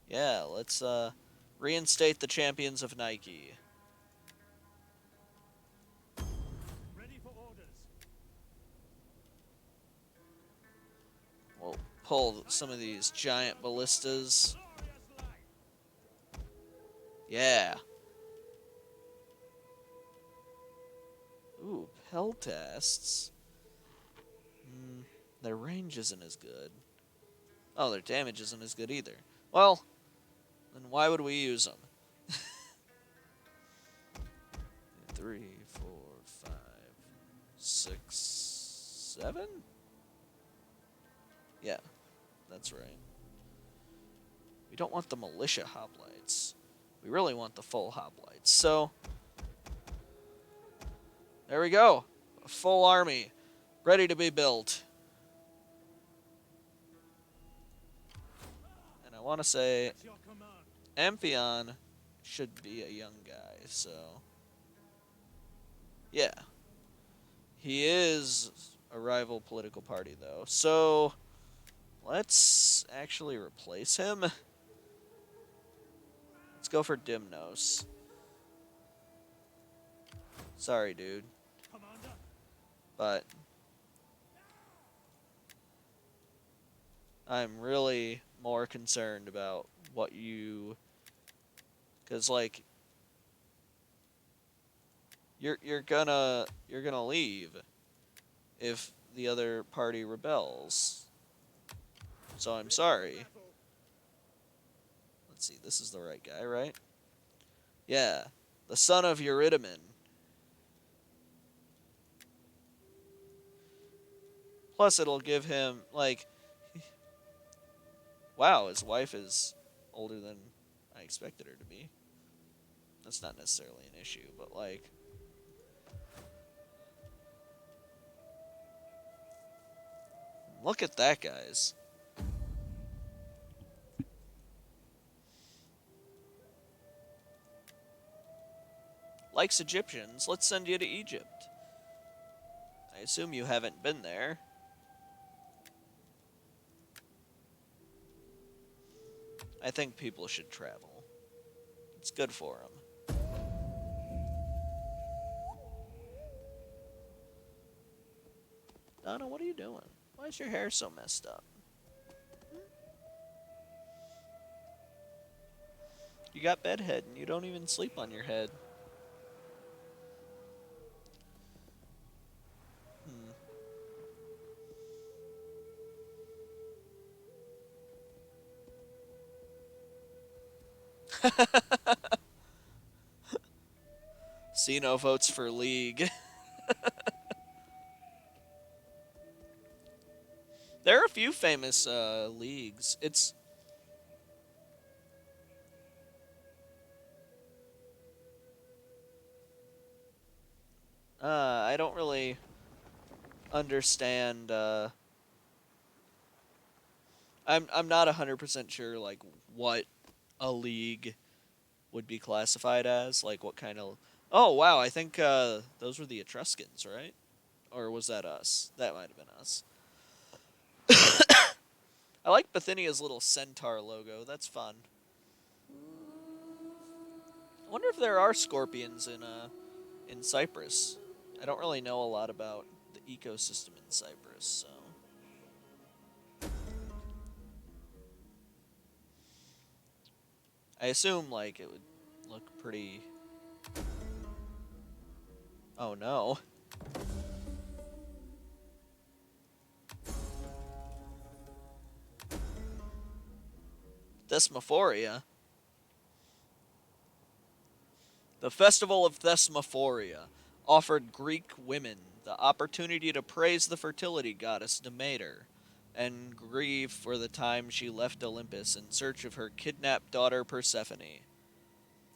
Yeah, let's reinstate the champions of Nike. Ready for orders. We'll pull some of these giant ballistas. Glorious light. Yeah. Ooh, peltasts. Their range isn't as good. Oh, their damage isn't as good either. Well, then why would we use them? 3, 4, 5, 6, 7? Yeah, that's right. We don't want the militia hoplites. We really want the full hoplites. So, there we go. A full army, ready to be built. And I want to say At your command. Amphion should be a young guy, so yeah. He is a rival political party, though. So let's actually replace him. Let's go for Dimnos. Sorry, dude. Commander. But I'm really more concerned about what you... Because, like, you're gonna leave if the other party rebels. So I'm sorry. Let's see, this is the right guy, right? Yeah, the son of Eurydiman. Plus, it'll give him, like, wow, his wife is older than I expected her to be. That's not necessarily an issue, but, like, look at that, guys. Likes Egyptians, let's send you to Egypt. I assume you haven't been there. I think people should travel. It's good for them. Donna, what are you doing? Why is your hair so messed up? You got bedhead and you don't even sleep on your head. Sino votes for League. There are a few famous leagues. I don't really understand. I'm not 100% sure like what a league would be classified as. Like what kind of. Oh wow, I think those were the Etruscans, right? Or was that us? That might have been us. I like Bithynia's little centaur logo. That's fun. I wonder if there are scorpions in Cyprus. I don't really know a lot about the ecosystem in Cyprus, so I assume like it would look pretty. Oh no. Thesmophoria. The festival of Thesmophoria offered Greek women the opportunity to praise the fertility goddess Demeter and grieve for the time she left Olympus in search of her kidnapped daughter Persephone.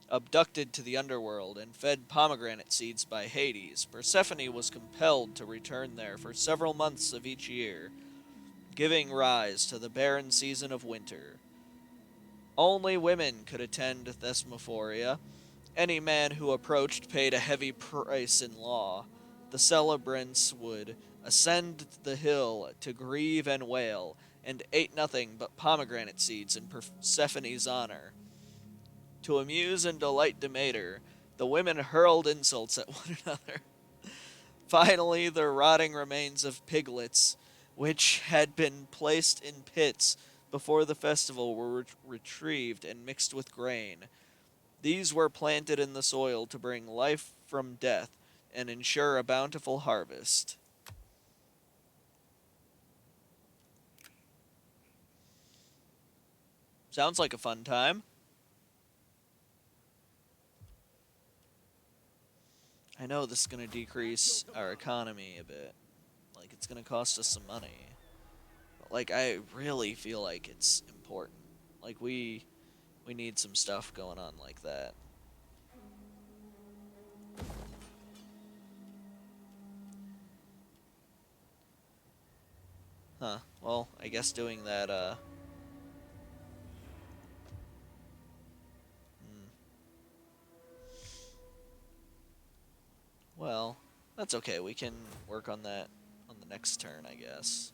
Abducted to the underworld and fed pomegranate seeds by Hades, Persephone was compelled to return there for several months of each year, giving rise to the barren season of winter. Only women could attend Thesmophoria. Any man who approached paid a heavy price in law. The celebrants would ascend the hill to grieve and wail, and ate nothing but pomegranate seeds in Persephone's honor. To amuse and delight Demeter, the women hurled insults at one another. Finally, the rotting remains of piglets, which had been placed in pits before the festival, were retrieved and mixed with grain. These were planted in the soil to bring life from death and ensure a bountiful harvest. Sounds like a fun time. I know this is going to decrease our economy a bit. Like, it's going to cost us some money. But, like, I really feel like it's important. Like, we need some stuff going on like that. Huh. Well, I guess doing that, well, that's okay. We can work on that on the next turn, I guess.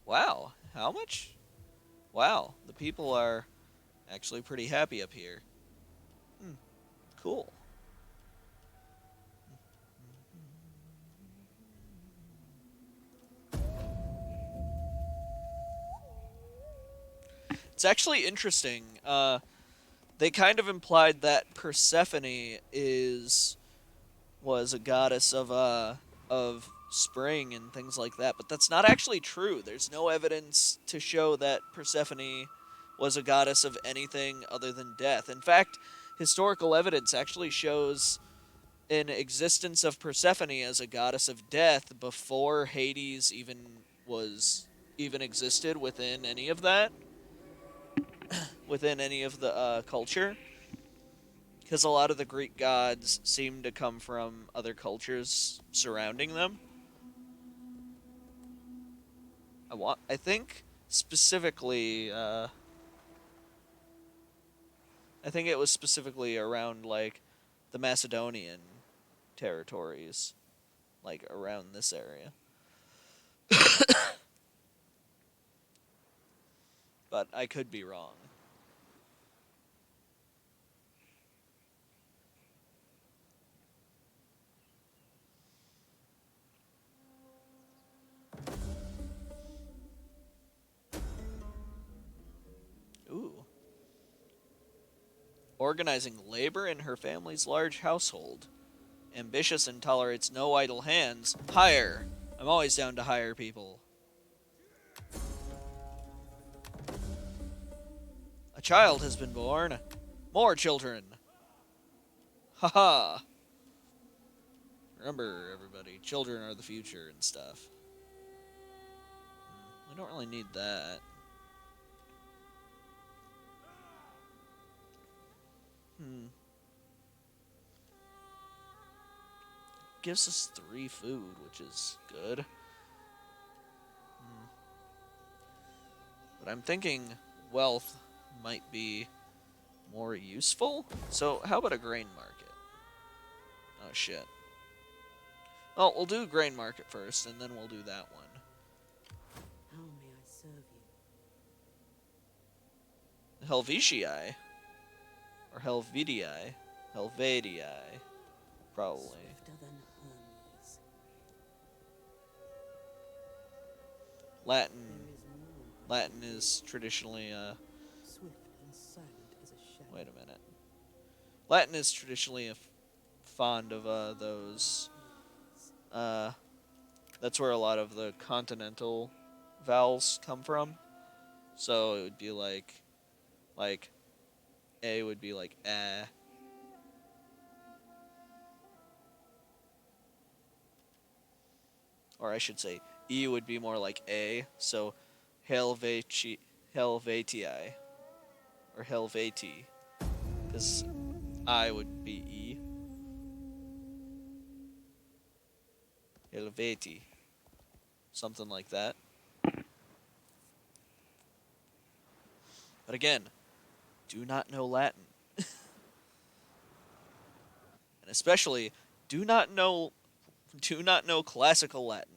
Wow. How much? Wow. The people are actually pretty happy up here. Hmm. Cool. It's actually interesting. They kind of implied that Persephone is was a goddess of spring and things like that, but that's not actually true. There's no evidence to show that Persephone was a goddess of anything other than death. In fact, historical evidence actually shows an existence of Persephone as a goddess of death before Hades even existed within any of that, within any of the culture, because a lot of the Greek gods seem to come from other cultures surrounding them. I think specifically, I think it was specifically around like the Macedonian territories, like around this area. But I could be wrong. Ooh. Organizing labor in her family's large household. Ambitious and tolerates no idle hands. Hire. I'm always down to hire people. A child has been born. More children. Haha. Remember, everybody, children are the future and stuff. We don't really need that. Gives us 3 food, which is good. But I'm thinking wealth might be more useful. So how about a grain market? Oh shit. Well, we'll do grain market first, and then we'll do that one. How may I serve you? Helvetii. Or Helvetii. Helvetii. Probably. Swifter than Hermes. Latin. There is more. Latin is traditionally, Swift and silent as a shadow. wait a minute. Latin is traditionally fond of, those, that's where a lot of the continental vowels come from. So it would be like, A would be like eh. Or I should say, E would be more like A. So Helvetii. Or Helveti. Because I would be E. Helveti. Something like that. But again, do not know Latin. And especially, do not know classical Latin.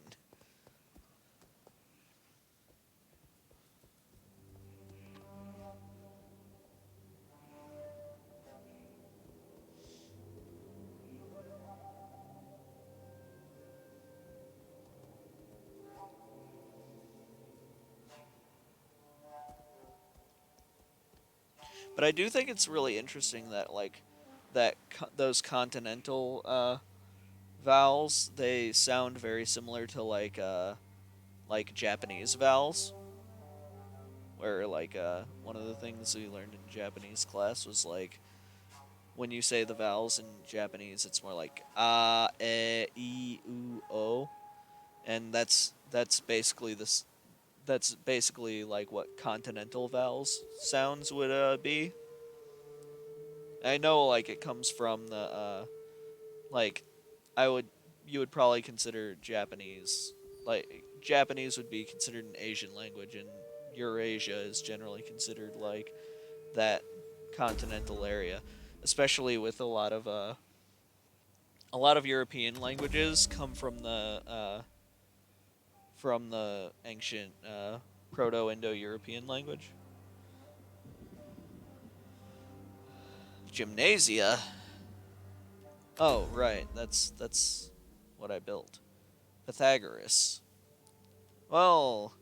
But I do think it's really interesting that those continental vowels, they sound very similar to like Japanese vowels. Where one of the things we learned in Japanese class was like when you say the vowels in Japanese, it's more like a, e, u, o, and that's basically this. That's basically like what continental vowels sounds would be. I know like it comes from the like I would you would probably consider Japanese, like Japanese would be considered an Asian language, and Eurasia is generally considered like that continental area, especially with a lot of European languages come from the ancient Proto-Indo-European language. Gymnasia. Oh, right. That's what I built. Pythagoras. Well,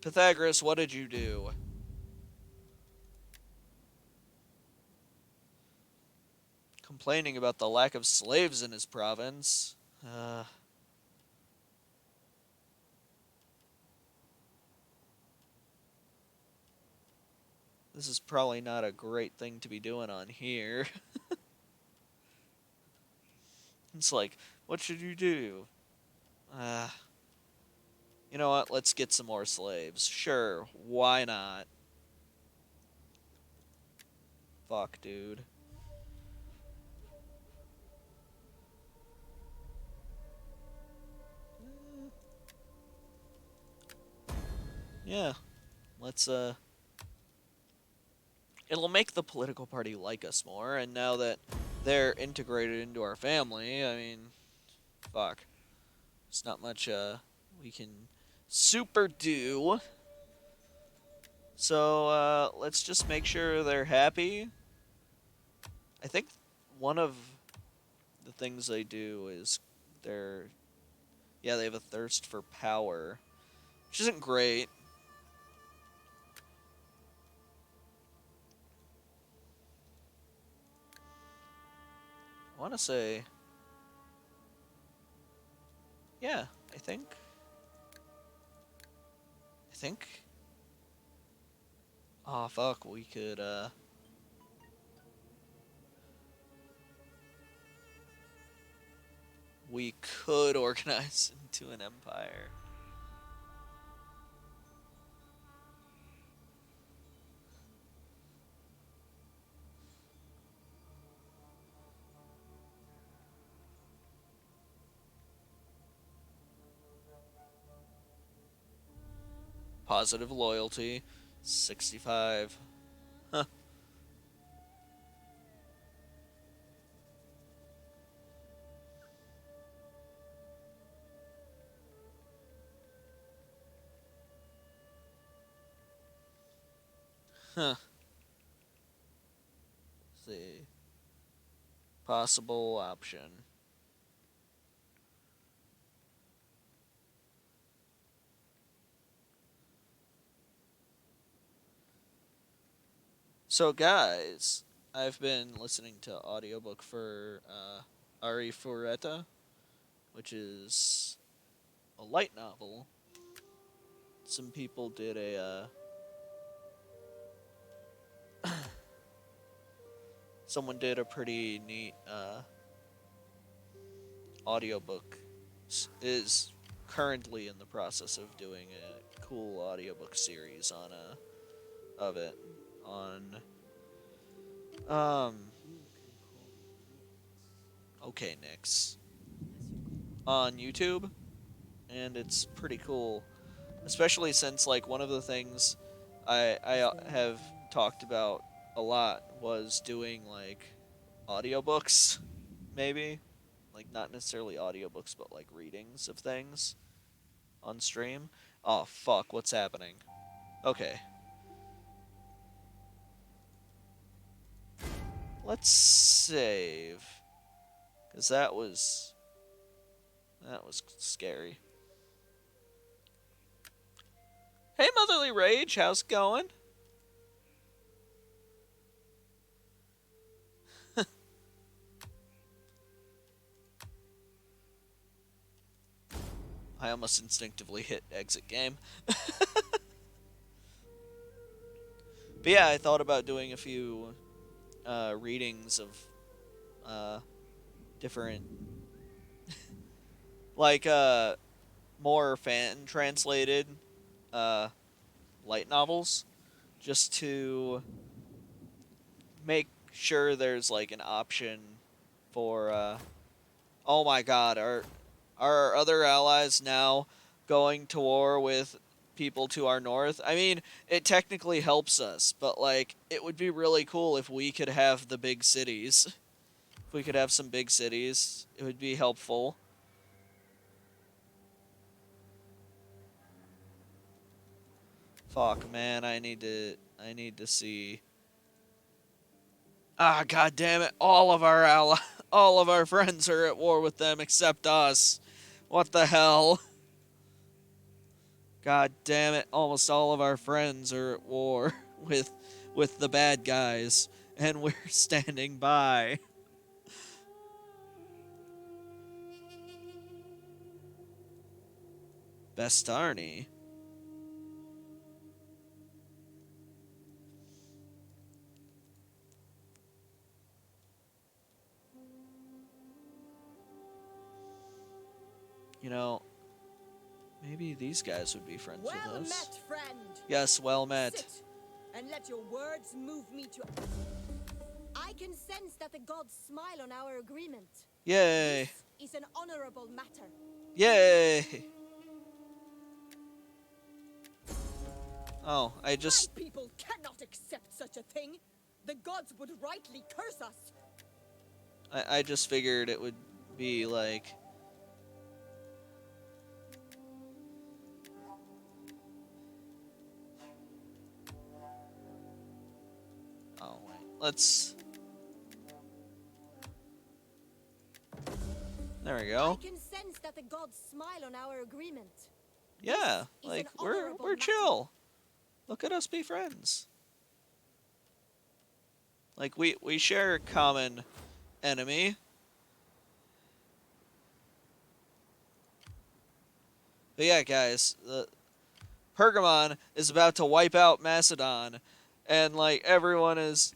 Pythagoras, what did you do? complaining about the lack of slaves in his province. This is probably not a great thing to be doing on here. It's like, what should you do? You know what? Let's get some more slaves. Sure, why not? Fuck, dude. Yeah, let's, it'll make the political party like us more, and now that they're integrated into our family, I mean, fuck. There's not much, we can super do. So, let's just make sure they're happy. I think one of the things they do is they have a thirst for power, which isn't great. I want to say, yeah, I think, oh fuck, we could, organize into an empire. Positive loyalty, 65. Huh. Huh. Let's see. Possible option. So, guys, I've been listening to audiobook for Ari Fureta, which is a light novel. Some people did a someone did a pretty neat audiobook. Is currently in the process of doing a cool audiobook series on of it on okay, Nix, on YouTube, and it's pretty cool, especially since like one of the things I have talked about a lot was doing like audiobooks, maybe, like not necessarily audiobooks but like readings of things on stream. Oh fuck, what's happening? Okay. Let's save, cuz that was scary. Hey Motherly Rage, how's it going? I almost instinctively hit exit game. But yeah, I thought about doing a few readings of different, like more fan translated uh, light novels, just to make sure there's like an option for. Oh my God, are our other allies now going to war with people to our north? I mean, it technically helps us, but like it would be really cool if we could have the big cities. If we could have some big cities, it would be helpful. Fuck, man, I need to see. Ah, god damn it! all of our friends are at war with them except us. What the hell? God damn it! Almost all of our friends are at war with the bad guys, and we're standing by. Bastarni. You know, maybe these guys would be friends with Well us. met, friend. Yes, well met. Sit and let your words move me to. I can sense that the gods smile on our agreement. Yay! This is an honorable matter. Yay! Oh, I just... My people cannot accept such a thing. The gods would rightly curse us. I just figured it would be like... Oh, wait. Let's... There we go. I can sense that the gods smile on our agreement. Yeah, This is like, an we're honorable matter. chill. Look at us be friends. Like, we share a common enemy. But yeah, guys, the Pergamon is about to wipe out Macedon, and like everyone is,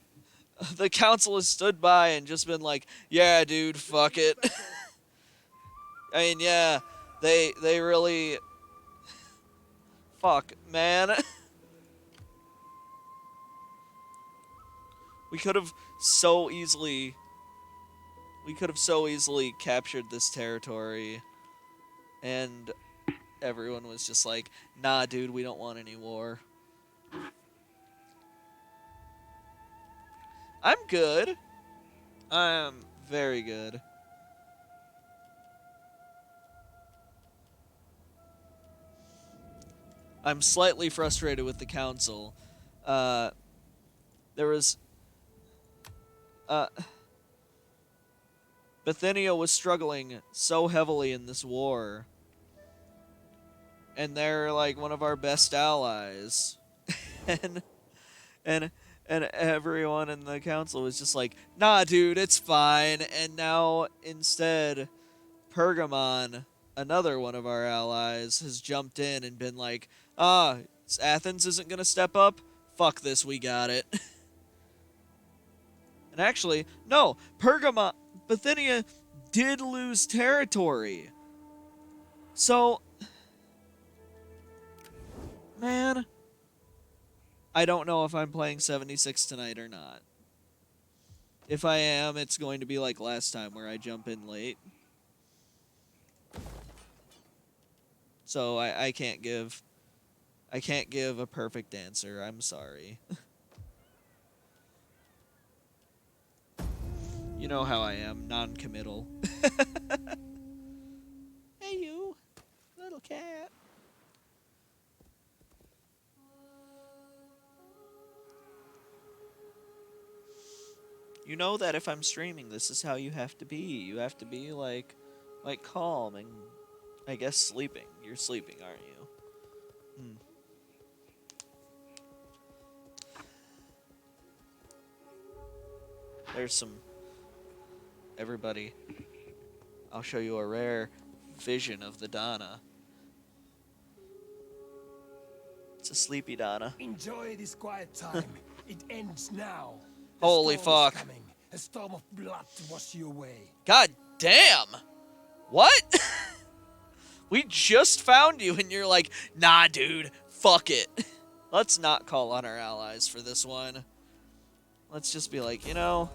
the council has stood by and just been like, yeah, dude, fuck it. I mean, yeah, they really, fuck, man. We could have so easily captured this territory, and everyone was just like, nah, dude, we don't want any war. I'm good. I'm very good. I'm slightly frustrated with the council. There was... Bithynia was struggling so heavily in this war. And they're like one of our best allies. and everyone in the council was just like, nah, dude, it's fine. And now instead, Pergamon, another one of our allies, has jumped in and been like, Athens isn't gonna step up? Fuck this, we got it. And actually, no, Bithynia did lose territory. So, man, I don't know if I'm playing 76 tonight or not. If I am, it's going to be like last time where I jump in late. So I can't give a perfect answer. I'm sorry. You know how I am, non-committal. Hey you, little cat. You know that if I'm streaming, this is how you have to be. You have to be like calm and I guess sleeping. You're sleeping, aren't you? There's some... Everybody, I'll show you a rare vision of the Donna. It's a sleepy Donna. Enjoy this quiet time. It ends now. Holy storm is fuck. coming. A storm of blood to wash you away. God damn! What? We just found you and you're like, nah, dude, fuck it. Let's not call on our allies for this one. Let's just be like, you know...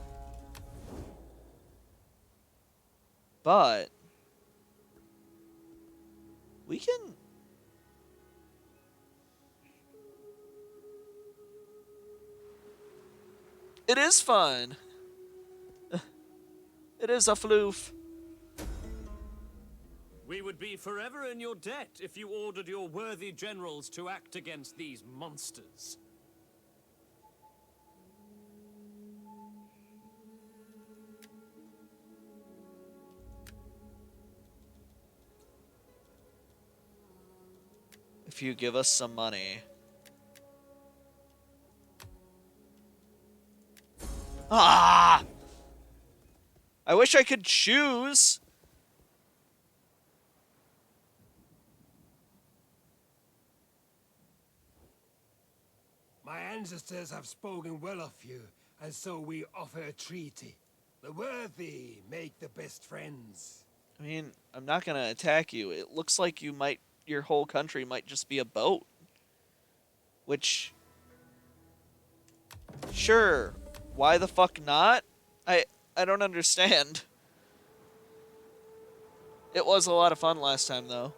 But... we can... It is fun. It is a floof. We would be forever in your debt if you ordered your worthy generals to act against these monsters. If you give us some money. Ah! I wish I could choose. My ancestors have spoken well of you, and so we offer a treaty. The worthy make the best friends. I mean, I'm not gonna attack you. It looks like your whole country might just be a boat. Which, sure, why the fuck not? I don't understand. It was a lot of fun last time, though.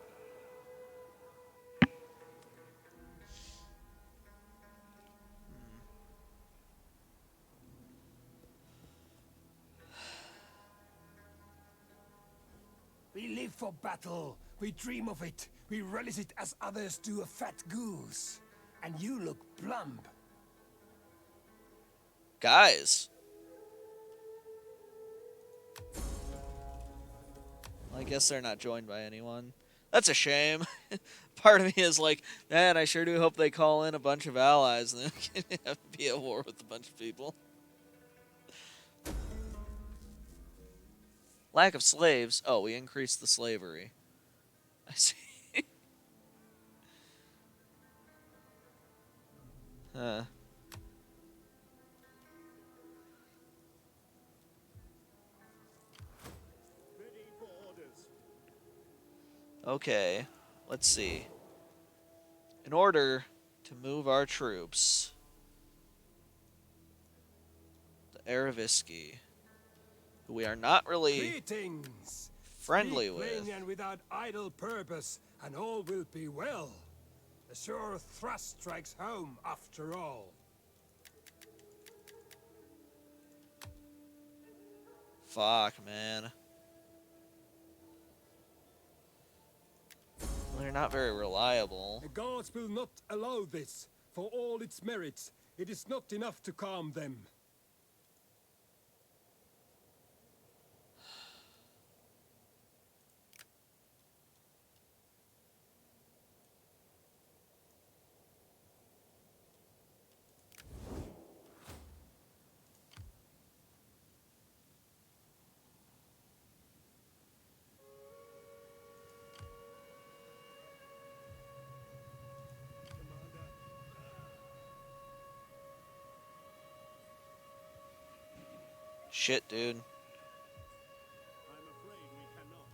We live for battle. We dream of it. We relish it as others do a fat goose. And you look plump. Guys. Well, I guess they're not joined by anyone. That's a shame. Part of me is like, man, I sure do hope they call in a bunch of allies and then we can have to be at war with a bunch of people. Lack of slaves. Oh, we increased the slavery. I see. Huh. Okay, let's see. In order to move our troops to Aravisci, who we are not really Greetings. friendly Speak with. plainly and without idle purpose, and all will be well. A sure thrust strikes home after all. Fuck, man. They're not very reliable. The gods will not allow this. For all its merits, it is not enough to calm them. Shit, dude. I'm afraid we cannot.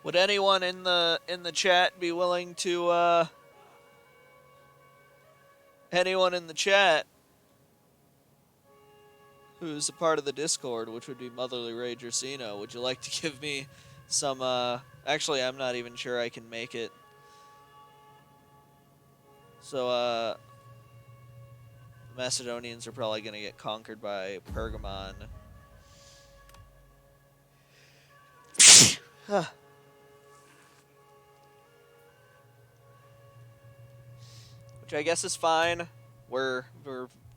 Would anyone in the chat be willing to anyone in the chat who's a part of the Discord, which would be Motherly Rage Ursino, would you like to give me some actually I'm not even sure I can make it. So the Macedonians are probably gonna get conquered by Pergamon. Which I guess is fine. We're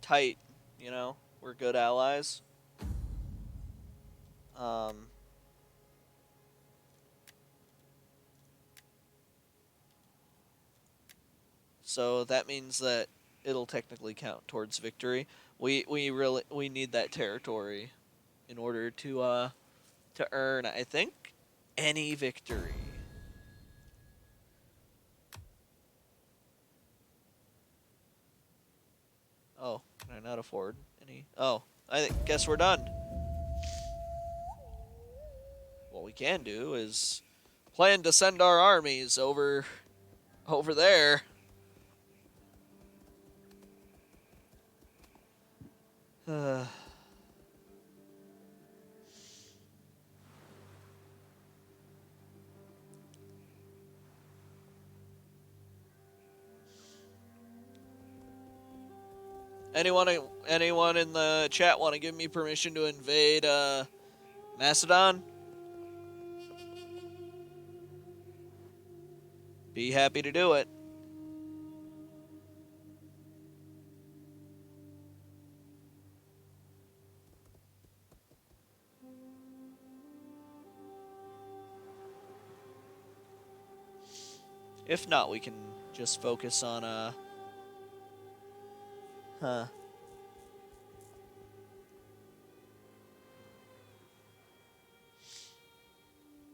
tight, you know. We're good allies. So that means that it'll technically count towards victory. We need that territory in order to earn, I think, any victory. Oh, can I not afford any? Oh, guess we're done. What we can do is plan to send our armies over there. Anyone in the chat want to give me permission to invade Macedon? Be happy to do it. If not, we can just focus on,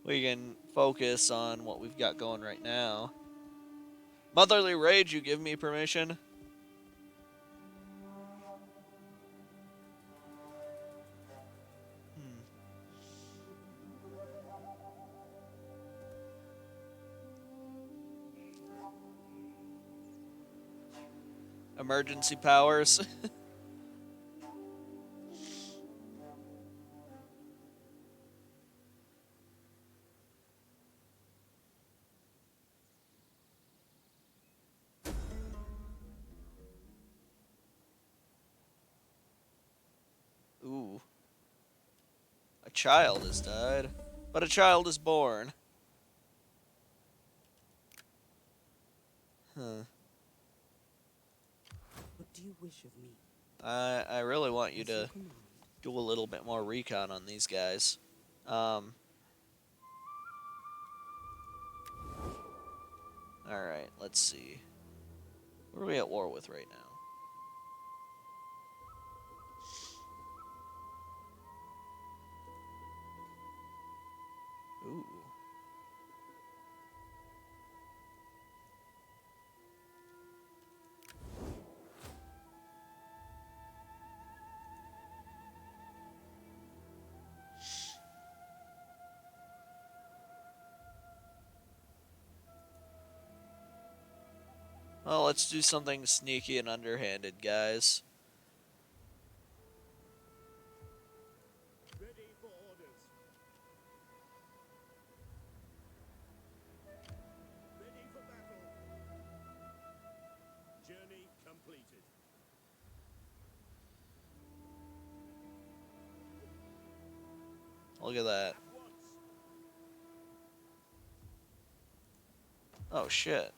We can focus on what we've got going right now. Motherly Rage, you give me permission? Emergency powers. Ooh. A child has died, but a child is born. Huh. What do you wish of me? I really want you As to command. do a little bit more recon on these guys. Alright, let's see. Who are we at war with right now? Ooh. Well, let's do something sneaky and underhanded, guys. Ready for orders. Ready for battle. Journey completed. Look at that. At once. Oh, shit.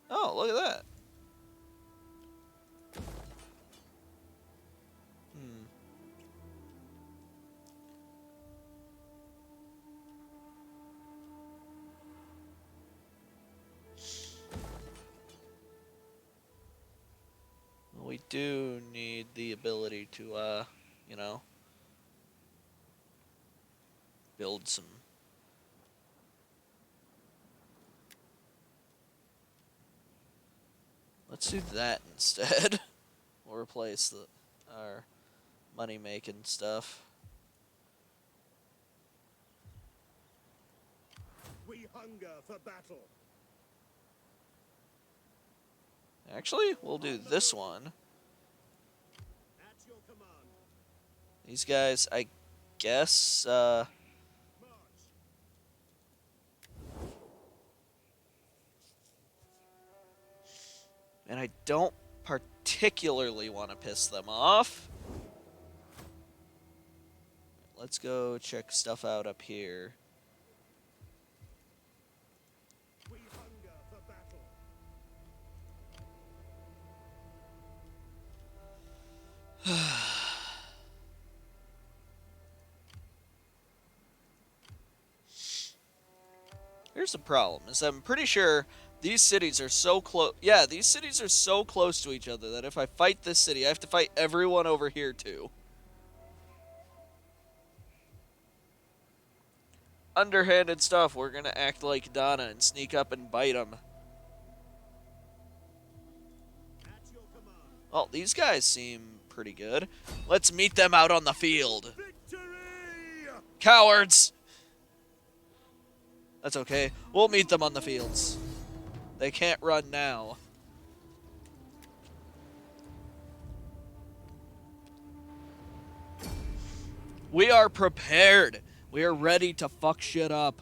Oh, look at that. We do need the ability to, you know, build some. Let's do that instead. We'll replace our money-making stuff. We hunger for battle. Actually, we'll do this one. At your command. These guys, I guess, March. and I don't particularly want to piss them off. Let's go check stuff out up here. We hunger for battle. Here's the problem, is I'm pretty sure these cities are so close. Yeah, these cities are so close to each other that if I fight this city, I have to fight everyone over here too. Underhanded stuff, we're gonna act like Donna and sneak up and bite them. At your command. Well, these guys seem pretty good. Let's meet them out on the field. Victory! Cowards! That's okay. We'll meet them on the fields. They can't run now. We are prepared. We are ready to fuck shit up.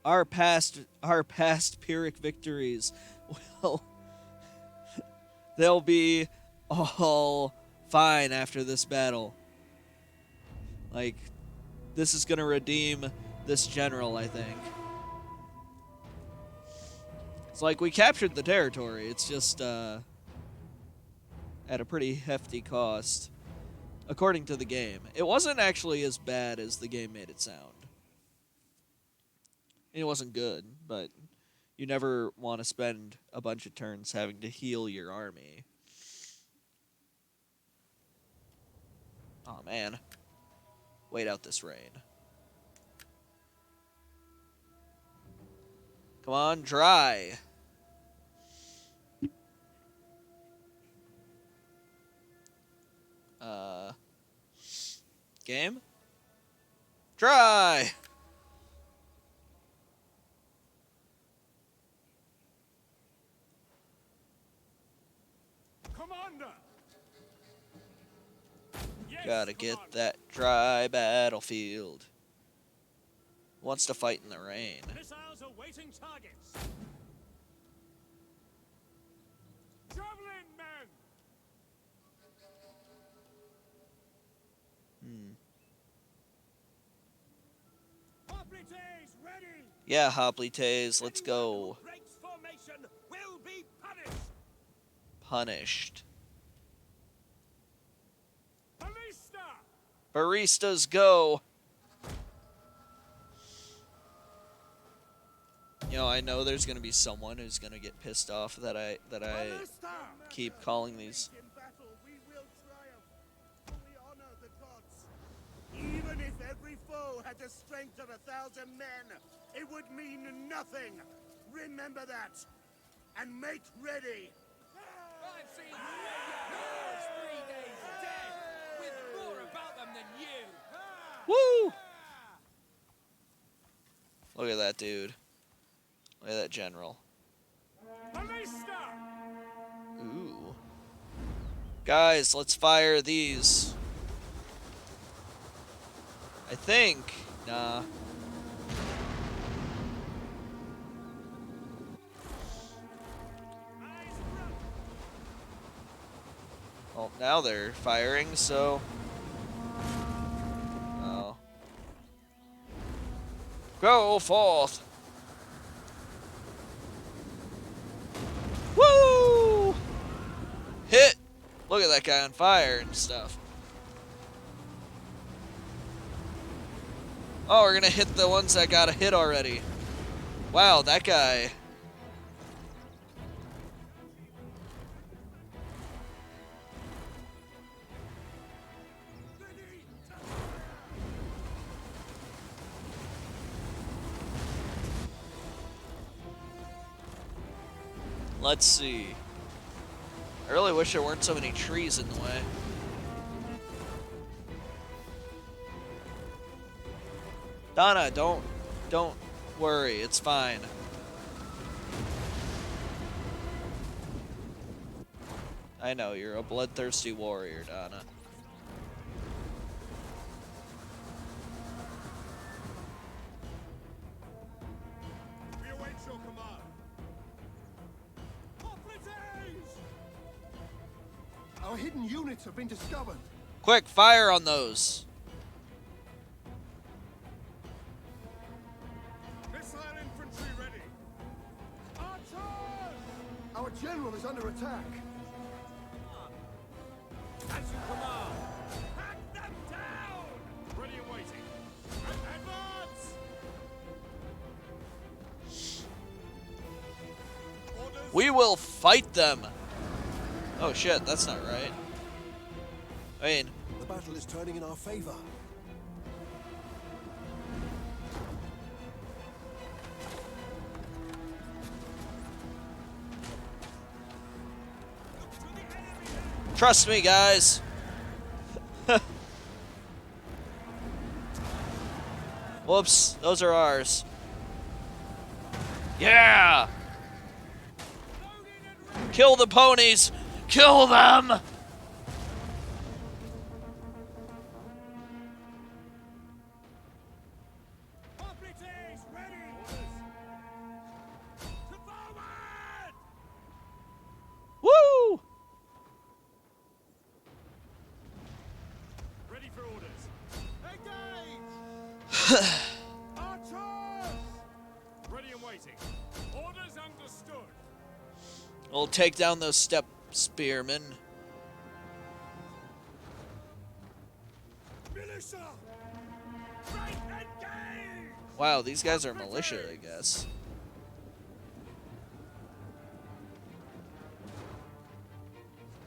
Our past Pyrrhic victories will they'll be all fine after this battle. Like, this is gonna redeem this general, I think. It's like we captured the territory. It's just at a pretty hefty cost. According to the game. It wasn't actually as bad as the game made it sound. It wasn't good, but you never want to spend a bunch of turns having to heal your army. Oh man. Wait out this rain. Come on, dry. Game? Dry! Commander! Yes, Gotta get Commander. that dry battlefield. Wants to fight in the rain. Missiles awaiting targets. Javelin men! Hoplites ready! Yeah, Hoplites, let's go. Breaks formation will be punished. Punished. Ballista! Baristas, go! You know, I know there's gonna be someone who's gonna get pissed off that I Ballista! keep calling these. In battle, we will triumph, for we honor the gods. Even if every foe had the strength of 1,000 men, it would mean nothing. Remember that, and make ready. I've seen heroes 3 days dead, with more about them than you. Woo! Look at that dude. Look at that general. Ballista! Ooh. Guys, let's fire these. I think. Nah. Well, now they're firing, so. Oh. Go forth! Woo! Hit! Look at that guy on fire and stuff. Oh, we're gonna hit the ones that got a hit already. Wow, that guy. Let's see. I really wish there weren't so many trees in the way. Donna, don't worry, it's fine. I know, you're a bloodthirsty warrior, Donna. We await your command. Hoplites! Our hidden units have been discovered. Quick, fire on those. Missile infantry ready. Archers! Our general is under attack. As you command! Hack them down! Ready and waiting. Advance! Orders. We will fight them. Oh shit, that's not right. I mean, The battle is turning in our favor. trust me, guys. Whoops, those are ours. Yeah! Kill the ponies! Kill them! Hoplites ready! To forward! Woo! Ready for orders. Engage! Archers! Ready and waiting. Orders understood. We'll take down those step spearmen. Militia! Right, engage! Wow, these guys are militia, I guess.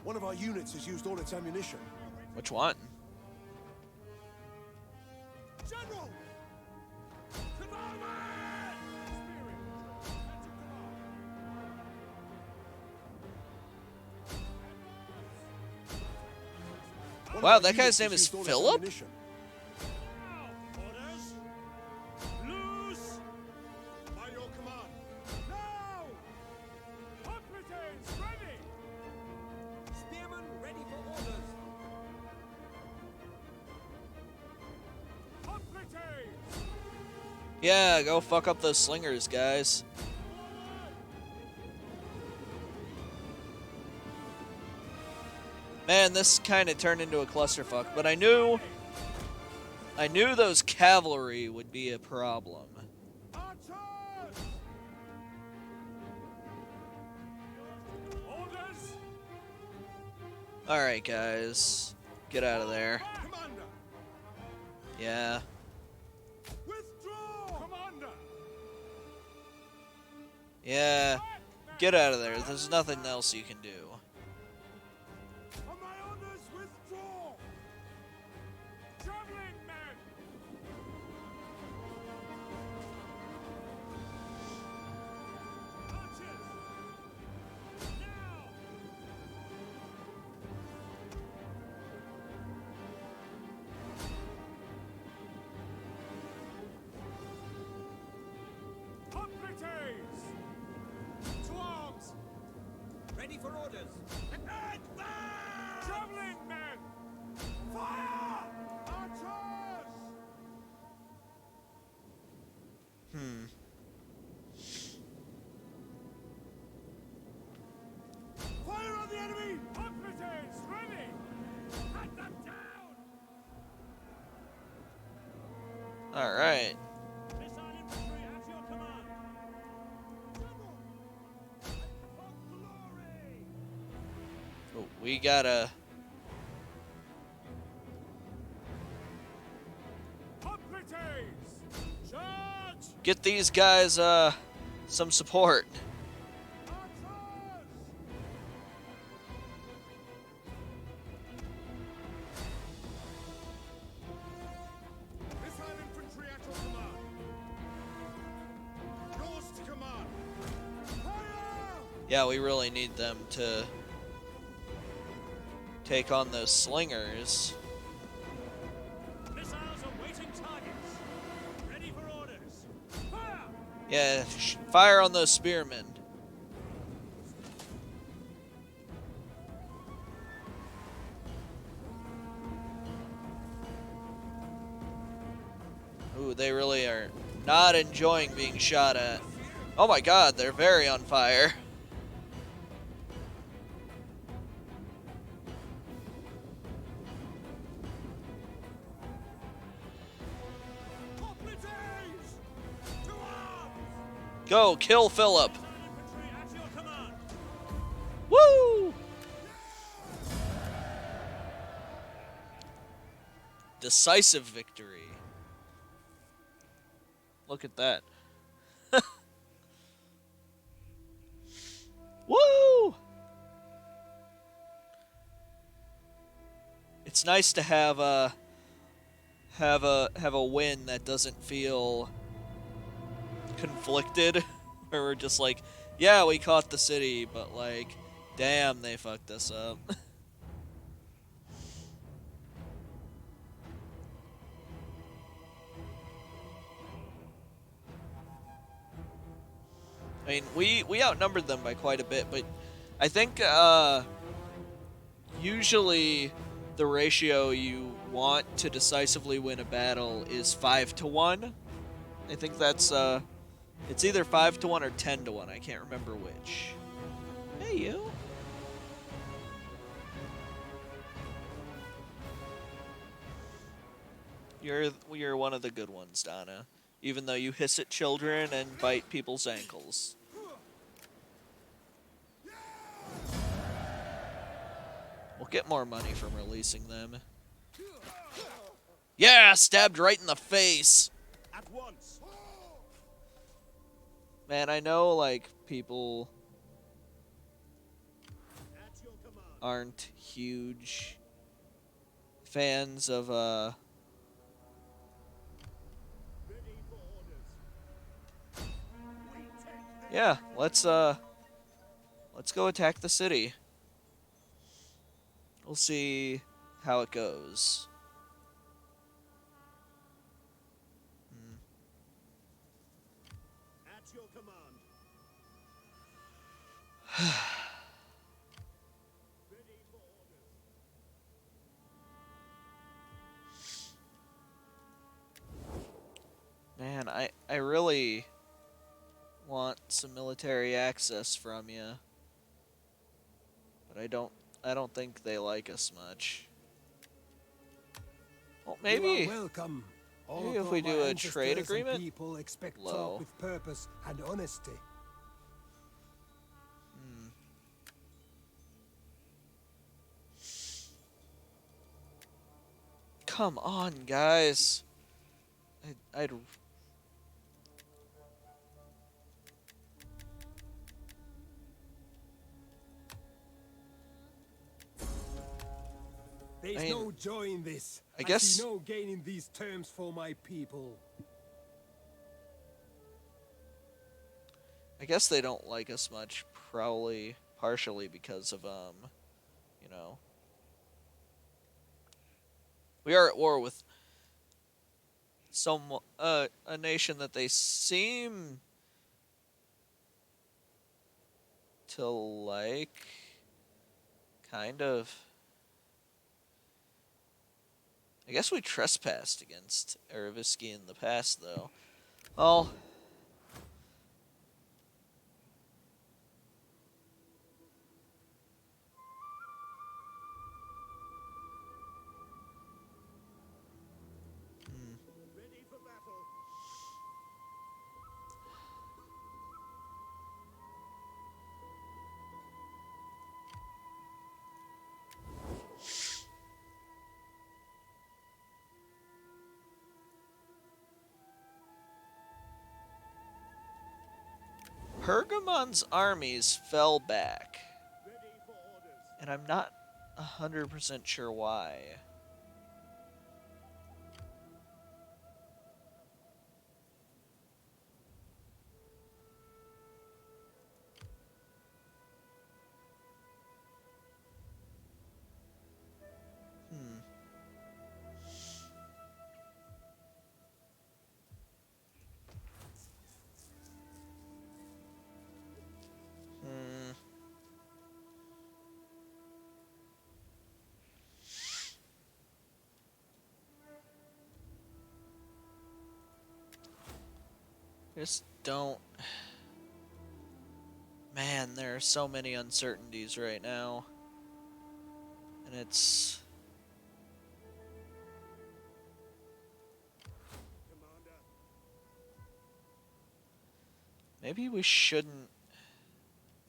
One of our units has used all its ammunition. Which one? General! One of Wow, our that guy's units name has is used all its Philip? ammunition. Orders! Loose! By your command. Now! Competence ready! Spearmen ready for orders. Competence! Yeah, go fuck up those slingers, guys. Man, this kind of turned into a clusterfuck, but I knew those cavalry would be a problem. Archers! Orders! All right, guys, get out of there. Commander! Yeah. Withdraw! Commander! Yeah. Get out of there. There's nothing else you can do. On my orders, withdraw! Traveling men! Archers! Now! Competence! To arms! Ready for orders. Traveling men! Fire! Archers! Fire on the enemy! Competence ready! Cut them down! All right. Missile infantry at your command! General! For glory! Oh, we gotta. Competence! Charge! Get these guys some support. Archers! Missile infantry at your command! Yours to command! Fire! Yeah, we really need them to take on those slingers. Missiles awaiting targets! Ready for orders! Fire! Yeah, fire on those spearmen. Ooh, they really are not enjoying being shot at. Oh my god, they're very on fire. Competence! To arms! Go, kill Philip. Infantry at your command! Woo! Decisive victory. Look at that. Woo! It's nice to have a win that doesn't feel conflicted, where we're just like, yeah, we caught the city, but like, damn, they fucked us up. I mean, we outnumbered them by quite a bit, but I think usually the ratio you want to decisively win a battle is 5-1. I think that's it's either 5-1 or 10-1. I can't remember which. Hey, you. You're one of the good ones, Donna. Even though you hiss at children and bite people's ankles. We'll get more money from releasing them. Yeah, stabbed right in the face. At once! Man, I know like people At your command. aren't huge fans of Ready for orders. We take this. yeah, let's go attack the city. We'll see how it goes. At your command. Ready for orders. Man, I really want some military access from you. But I don't think they like us much. Well, You maybe are welcome. maybe if Although we my do a ancestors trade and agreement. people expect Low. talk with purpose and honesty. Come on, guys. I'd There's I mean, no joy in this. I guess- see no gain in these terms for my people. I guess they don't like us much, probably partially because of you know, we are at war with some a nation that they seem to like, kind of. I guess we trespassed against Aravisky in the past, though. Well, Ready for battle. Pergamon's armies fell back, Ready for orders. and I'm not 100% sure why. Hmm. Hmm. Just don't. Man, there are so many uncertainties right now. And it's. Commander. Maybe we shouldn't.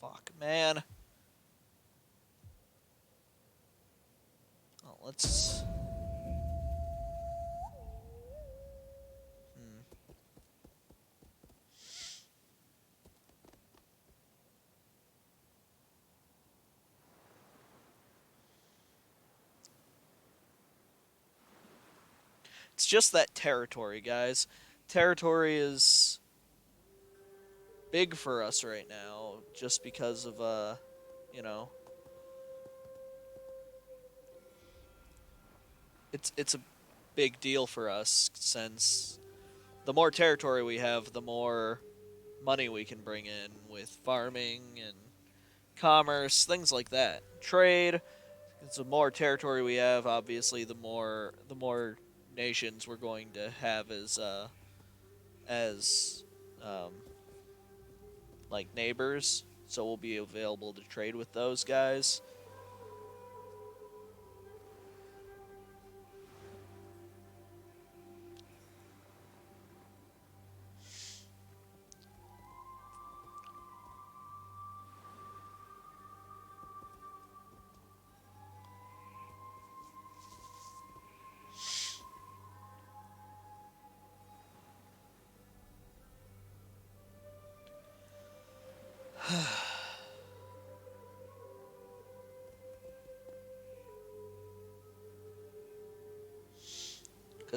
Fuck, man. Oh, let's. Hmm. It's just that territory, guys. Territory is big for us right now, just because of you know, it's a big deal for us since the more territory we have, the more money we can bring in with farming and commerce, things like that. Trade. The more territory we have, obviously, the more nations we're going to have as um, like neighbors. So we'll be available to trade with those guys.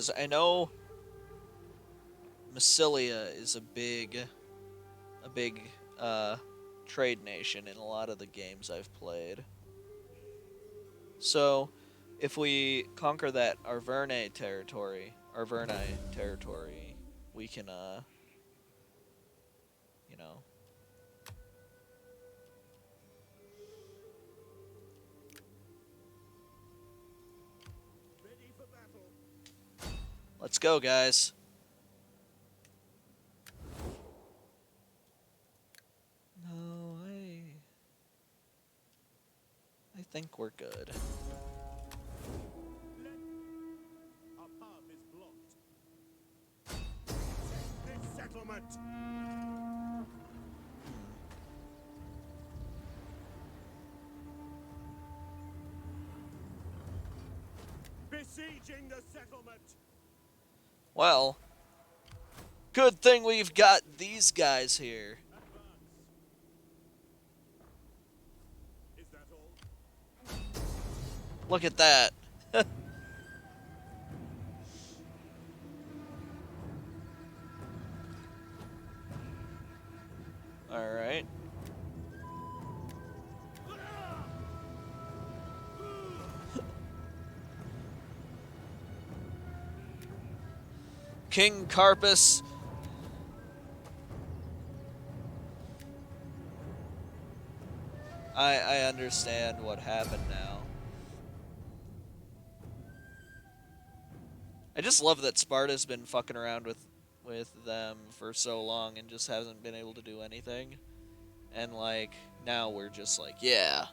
Because I know Massilia is a big trade nation in a lot of the games I've played. So, if we conquer that Arverni territory, we can, you know, Ready for battle. let's go, guys. No, I think we're good. Our path is blocked. This settlement. Besieging the settlement. Well, good thing we've got these guys here. Is that all? Look at that. All right. King Carpus. I understand what happened now. I just love that Sparta's been fucking around with them for so long and just hasn't been able to do anything. And like now we're just like, yeah.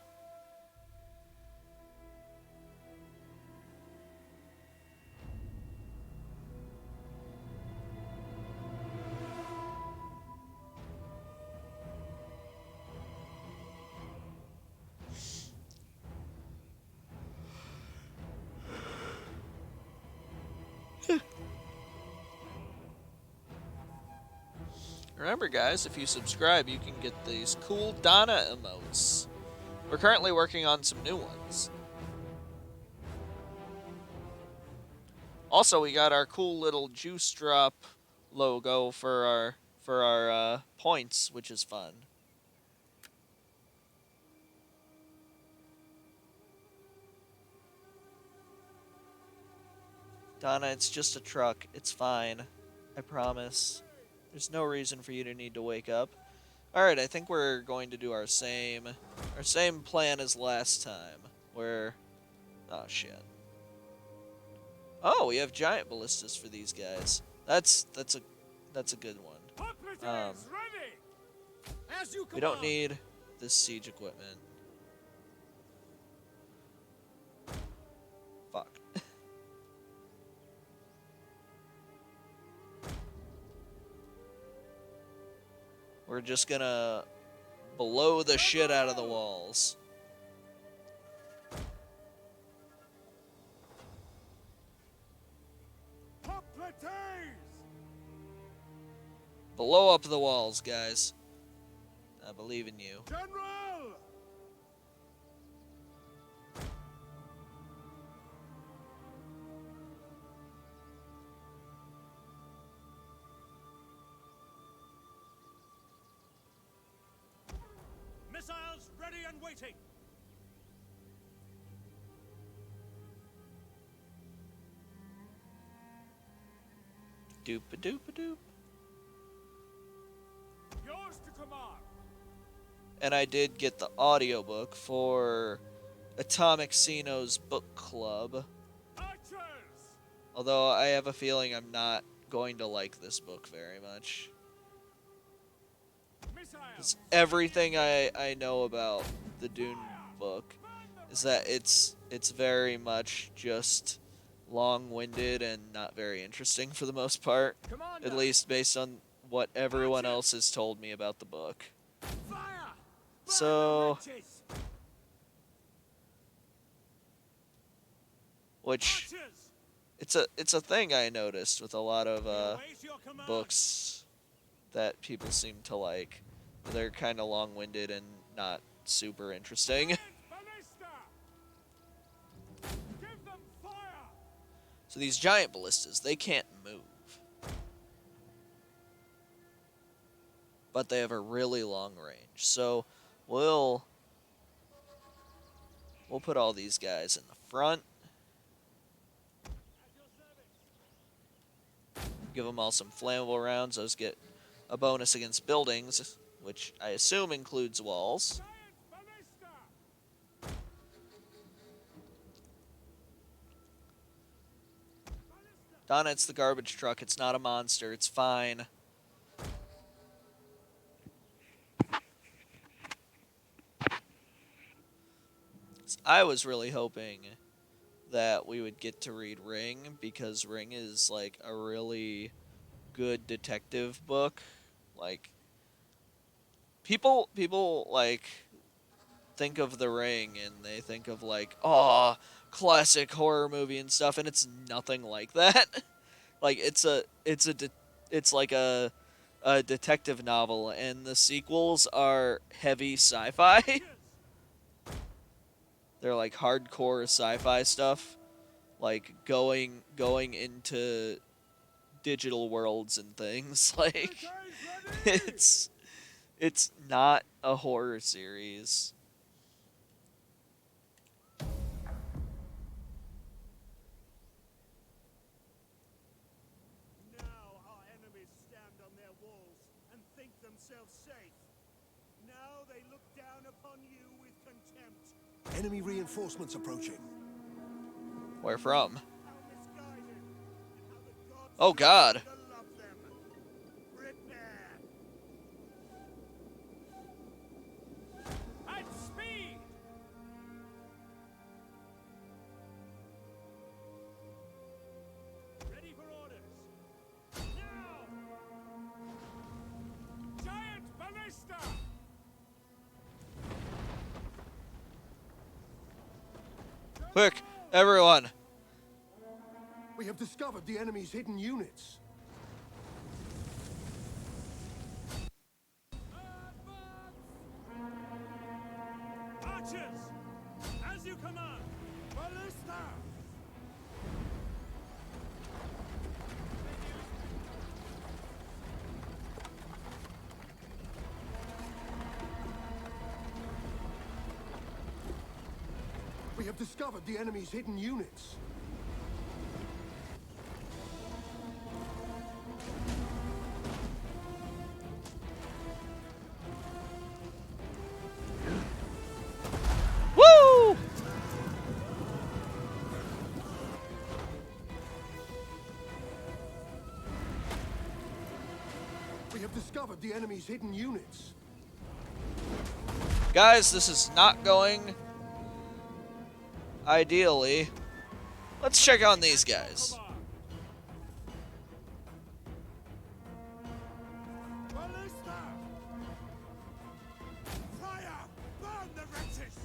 Remember, guys, if you subscribe, you can get these cool Donna emotes. We're currently working on some new ones. Also, we got our cool little juice drop logo for our points, which is fun. Donna, it's just a truck. It's fine. I promise. There's no reason for you to need to wake up. Alright, I think we're going to do our same plan as last time. Where... oh, shit. Oh, we have giant ballistas for these guys. That's a good one. We don't need this siege equipment. Fuck. We're just gonna blow the shit out of the walls. Blow up the walls, guys. I believe in you. General! Missiles ready and waiting. Doop-a-doop-a-doop. Yours to command. And I did get the audiobook for Atomic Xeno's book club. Archers! Although I have a feeling I'm not going to like this book very much. Missiles. Everything I know about the Dune book is that it's very much just long-winded and not very interesting for the most part. Commander. At least based on what everyone else has told me about the book. Fire! So, Burn the wretches! which Archers! it's a thing I noticed with a lot of Await your command. books that people seem to like. They're kind of long-winded and not super interesting. Ballista! Give them fire! So these giant ballistas, they can't move. But they have a really long range. So we'll put all these guys in the front. Give them all some flammable rounds. Those get a bonus against buildings, which I assume includes walls. Donna, it's the garbage truck. It's not a monster. It's fine. I was really hoping that we would get to read Ring, because Ring is like a really good detective book. Like, people like think of The Ring and they think of like, oh, classic horror movie and stuff, and it's nothing like that. Like, it's like a detective novel, and the sequels are heavy sci-fi. They're like hardcore sci-fi stuff, like going into digital worlds and things. Like, it's not a horror series. Now our enemies stand on their walls and think themselves safe. Now they look down upon you with contempt. Enemy reinforcements approaching. Where from? How misguided, and how the gods Oh God. no longer love them. Prepare. At speed! Ready for orders. Now! Giant ballista! Quick, everyone. We have discovered the enemy's hidden units. Archers! As you command! Ballista! We have discovered the enemy's hidden units. Woo! We have discovered the enemy's hidden units. Guys, this is not going ideally. Let's check on these guys. Ballista! Fire! Burn the wretches!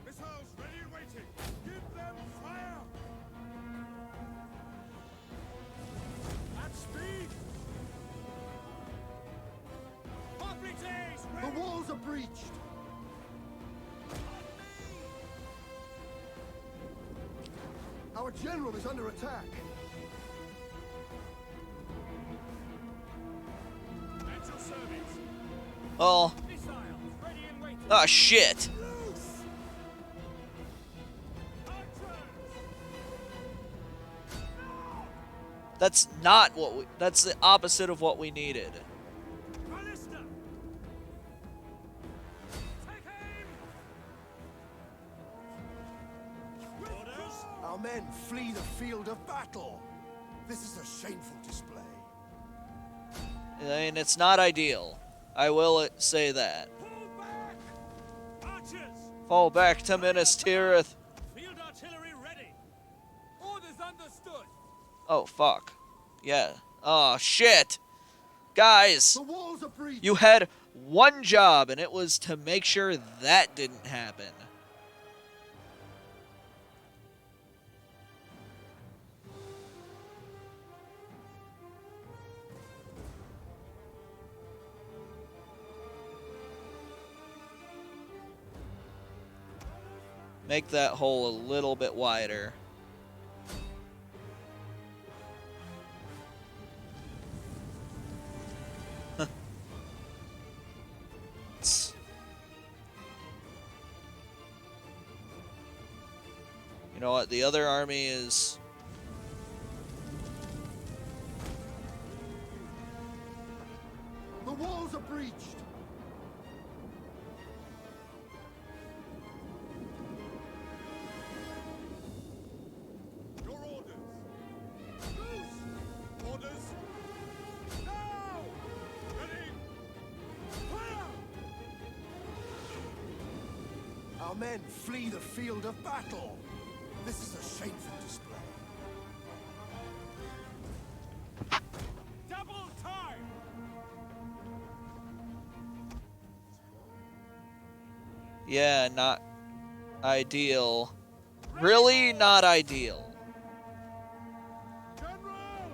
Missiles ready and waiting! Give them fire! At speed! Hoplites! The walls are breached. Our general is under attack. At your service! Oh, Missiles ready and waiting! oh shit. That's not what we, that's the opposite of what we needed. Ballista! Take aim! Orders! Our men flee the field of battle. This is a shameful display. I mean, it's not ideal. I will say that. Pull back! Archers! Fall back to Minas Tirith. Field artillery ready! Orders understood! Oh, fuck. Yeah. Oh, shit. Guys, The walls are breached. you had one job, and it was to make sure that didn't happen. Make that hole a little bit wider. You know what? The other army is... The walls are breached! Your orders. Loose. Orders. Now. Ready. Fire. Our men flee the field of battle. This is a shameful display. Double time. Yeah, not ideal. Really not ideal. General.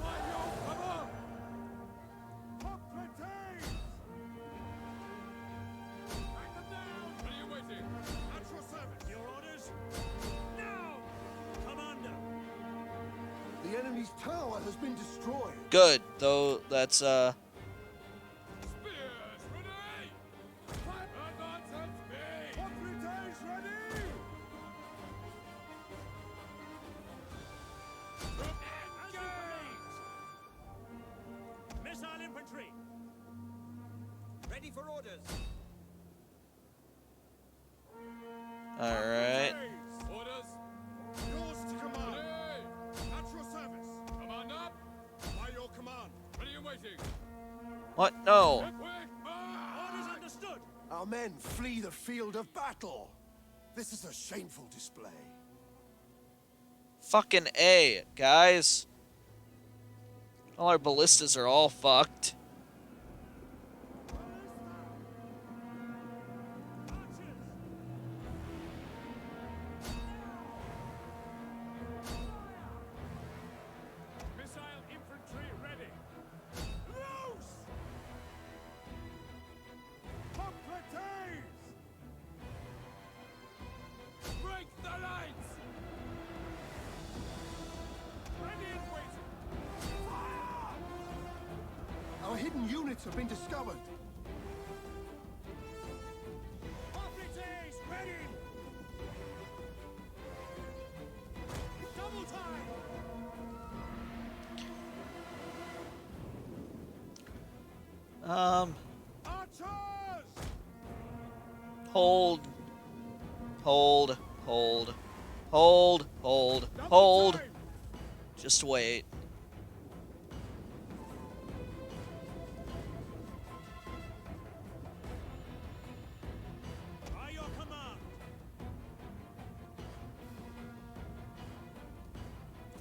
By your cover. Hoplites. Back them down. What are you waiting? At your service. Your orders. Now. Commander. The enemy's tower has been destroyed. Good, though that's Spears ready. Advance at speed. Hoplites ready. Engage. Missile infantry. Ready for orders. alright. Orders. Yours to command. At your service. Command up. By your command. Ready and waiting. What? No. Orders understood. Our men flee the field of battle. This is a shameful display. Fucking A, guys. All our ballistas are all fucked. Missile infantry ready. Loose! Hoplites! Break the lines! Ready and waiting. Fire! Our hidden units have been discovered. Hoplites ready! Double time! Archers! Hold. Hold. Hold. Hold. Hold. Double Hold. time! Just wait. By your command.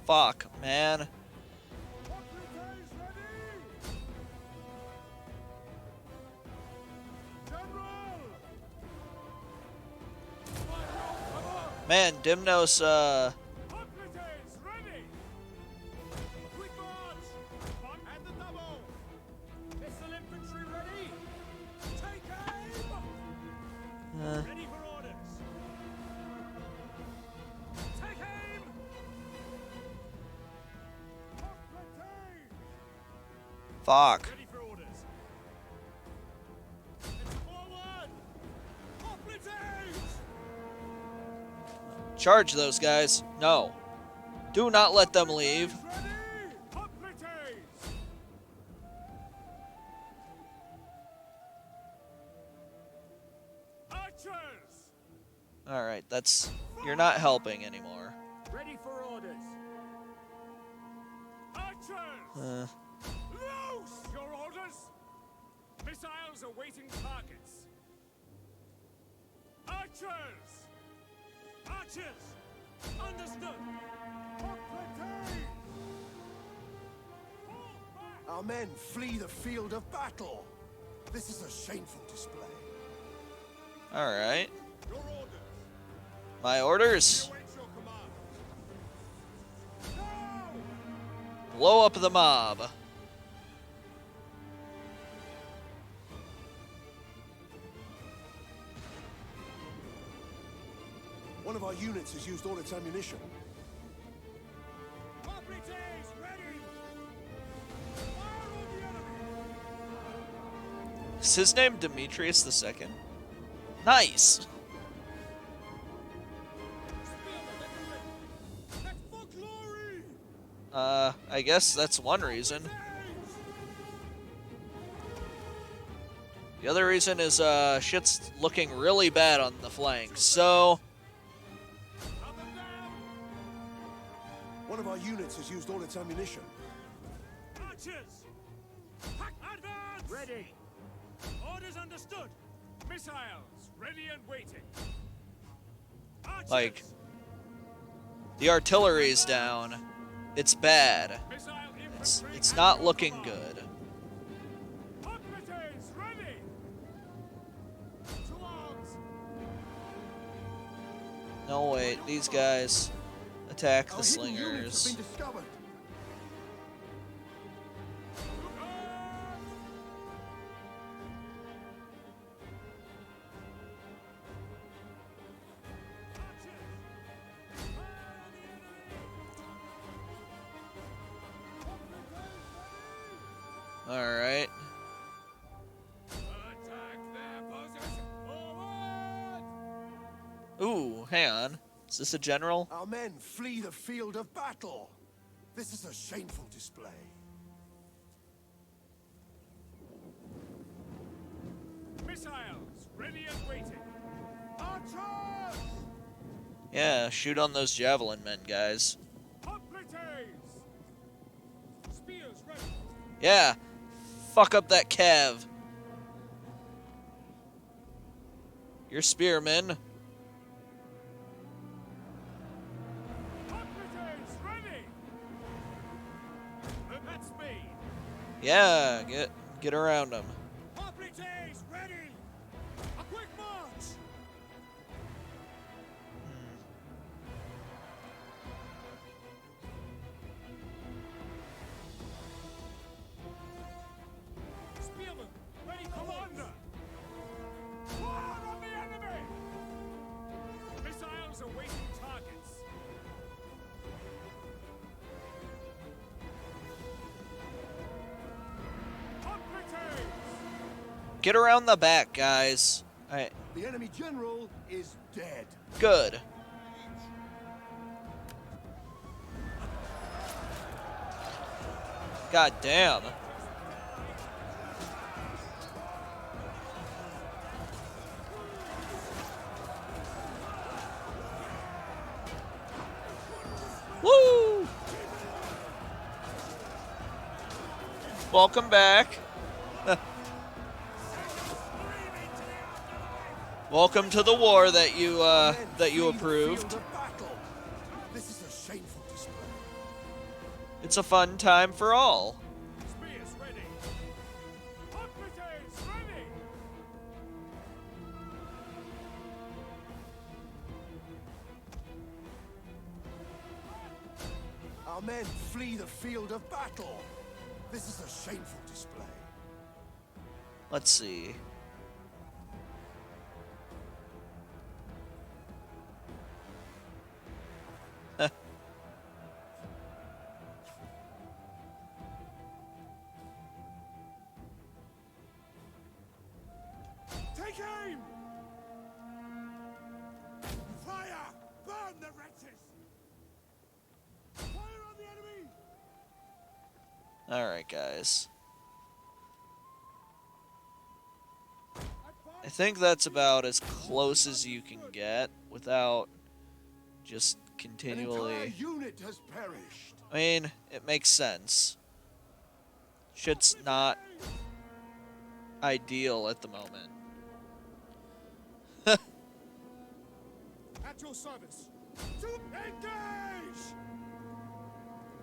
Fuck, man. Hoplites ready! General! By your command. Man, Dimnos, Hoplites ready! Quick march! One and the double! Missile infantry ready! Take aim! Ready for orders! Take aim! Hoplites! fuck. Ready for orders! It's forward! Hoplites! Charge those guys. No. Do not let them leave. Ready! Hoplites! Archers! Alright, that's... You're not helping anymore. Ready for orders! Archers! Loose! Your orders! Missiles awaiting targets! Archers! Archers! Understood! Hoplites! Fall back! Our men flee the field of battle. This is a shameful display. Alright. Your orders! My orders. Await your command! Now! Blow up the mob. One of our units has used all its ammunition. Hoplites, ready! Fire on the enemy! Is his name Demetrius II? Nice! That's for glory! I guess that's one reason. The other reason is, shit's looking really bad on the flank, so... One of our units has used all its ammunition. Archers! Advance! Ready! Orders understood. Missiles ready and waiting. Archers! Like, the artillery's down. It's bad. Missile It's infantry not at looking your good. command. Hoplites ready. To arms. No, wait, these guys attack the Our hidden units slingers. have been discovered. Alright. Attack their position. Forward. Ooh, hang on. Is this a general? Our men flee the field of battle. This is a shameful display. Missiles ready and waiting. Archers! Yeah, shoot on those javelin men, guys. Hoplites. Spears ready. Yeah, fuck up that cav. You're spearmen. Hoplites ready. At speed. Yeah, get around them. Hoplites, ready! A quick march! Spearmen ready. Commander. Fire on the enemy. Missiles awaiting targets. Hoplites. Get around the back, guys. Alright, The enemy general is dead. good. God damn. Woo! Welcome back. Welcome to the war that you Men that you flee the approved. field of battle. This is a shameful display. It's a fun time for all. Spears ready. Hoplites ready. Our men flee the field of battle. This is a shameful display. Let's see. Take aim! Fire! Burn the wretches! Fire on the enemy! Alright, guys. I think that's about as close as you can get without just An entire continually... unit has perished. I mean, it makes sense. Shit's not ideal at the moment. At your service. To engage!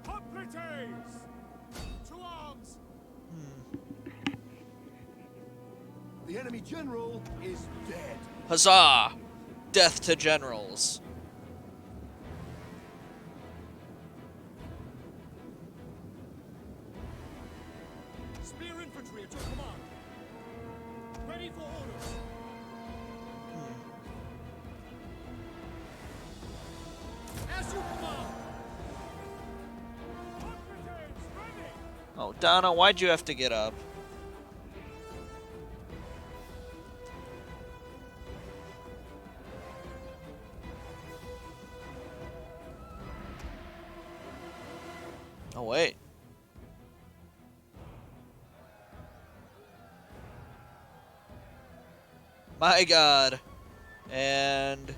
Hoplites. To arms. The enemy general is dead. Huzzah! Death to generals. Spear infantry at your command. Ready for orders. Donna, why'd you have to get up? Oh, wait. My God. And...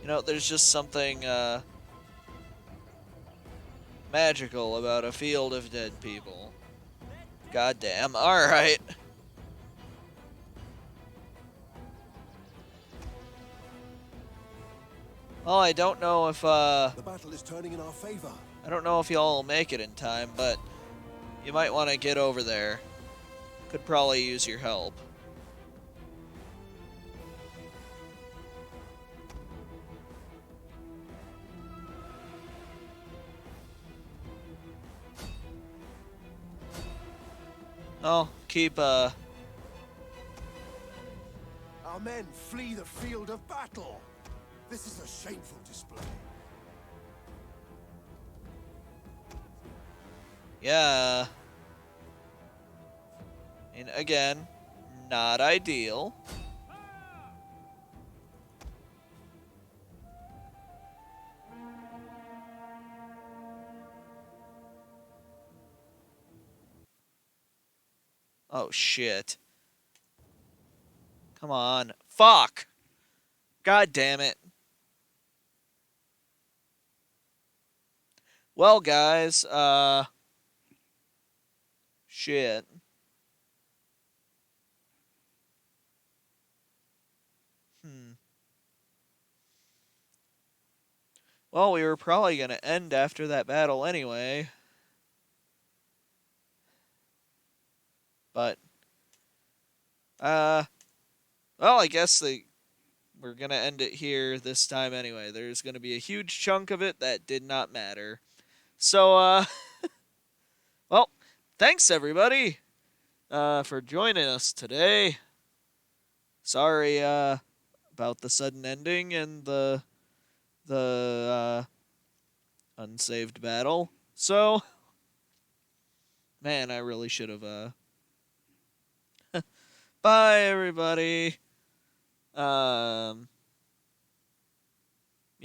you know, there's just something, magical about a field of dead people. Goddamn. Alright. Well, I don't know if, The battle is turning in our favor. I don't know if y'all will make it in time, but you might want to get over there. Could probably use your help. Oh, keep, Our men flee the field of battle. This is a shameful display. yeah. And again, not ideal. Oh, shit. Come on. Fuck! God damn it. Well, guys, shit. Well, we were probably going to end after that battle anyway. But, well, I guess we're going to end it here this time anyway. There's going to be a huge chunk of it that did not matter. So, well, thanks everybody for joining us today. Sorry about the sudden ending and the unsaved battle. So, man, I really should have bye everybody. Yeah,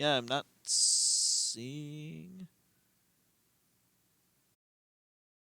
I'm not seeing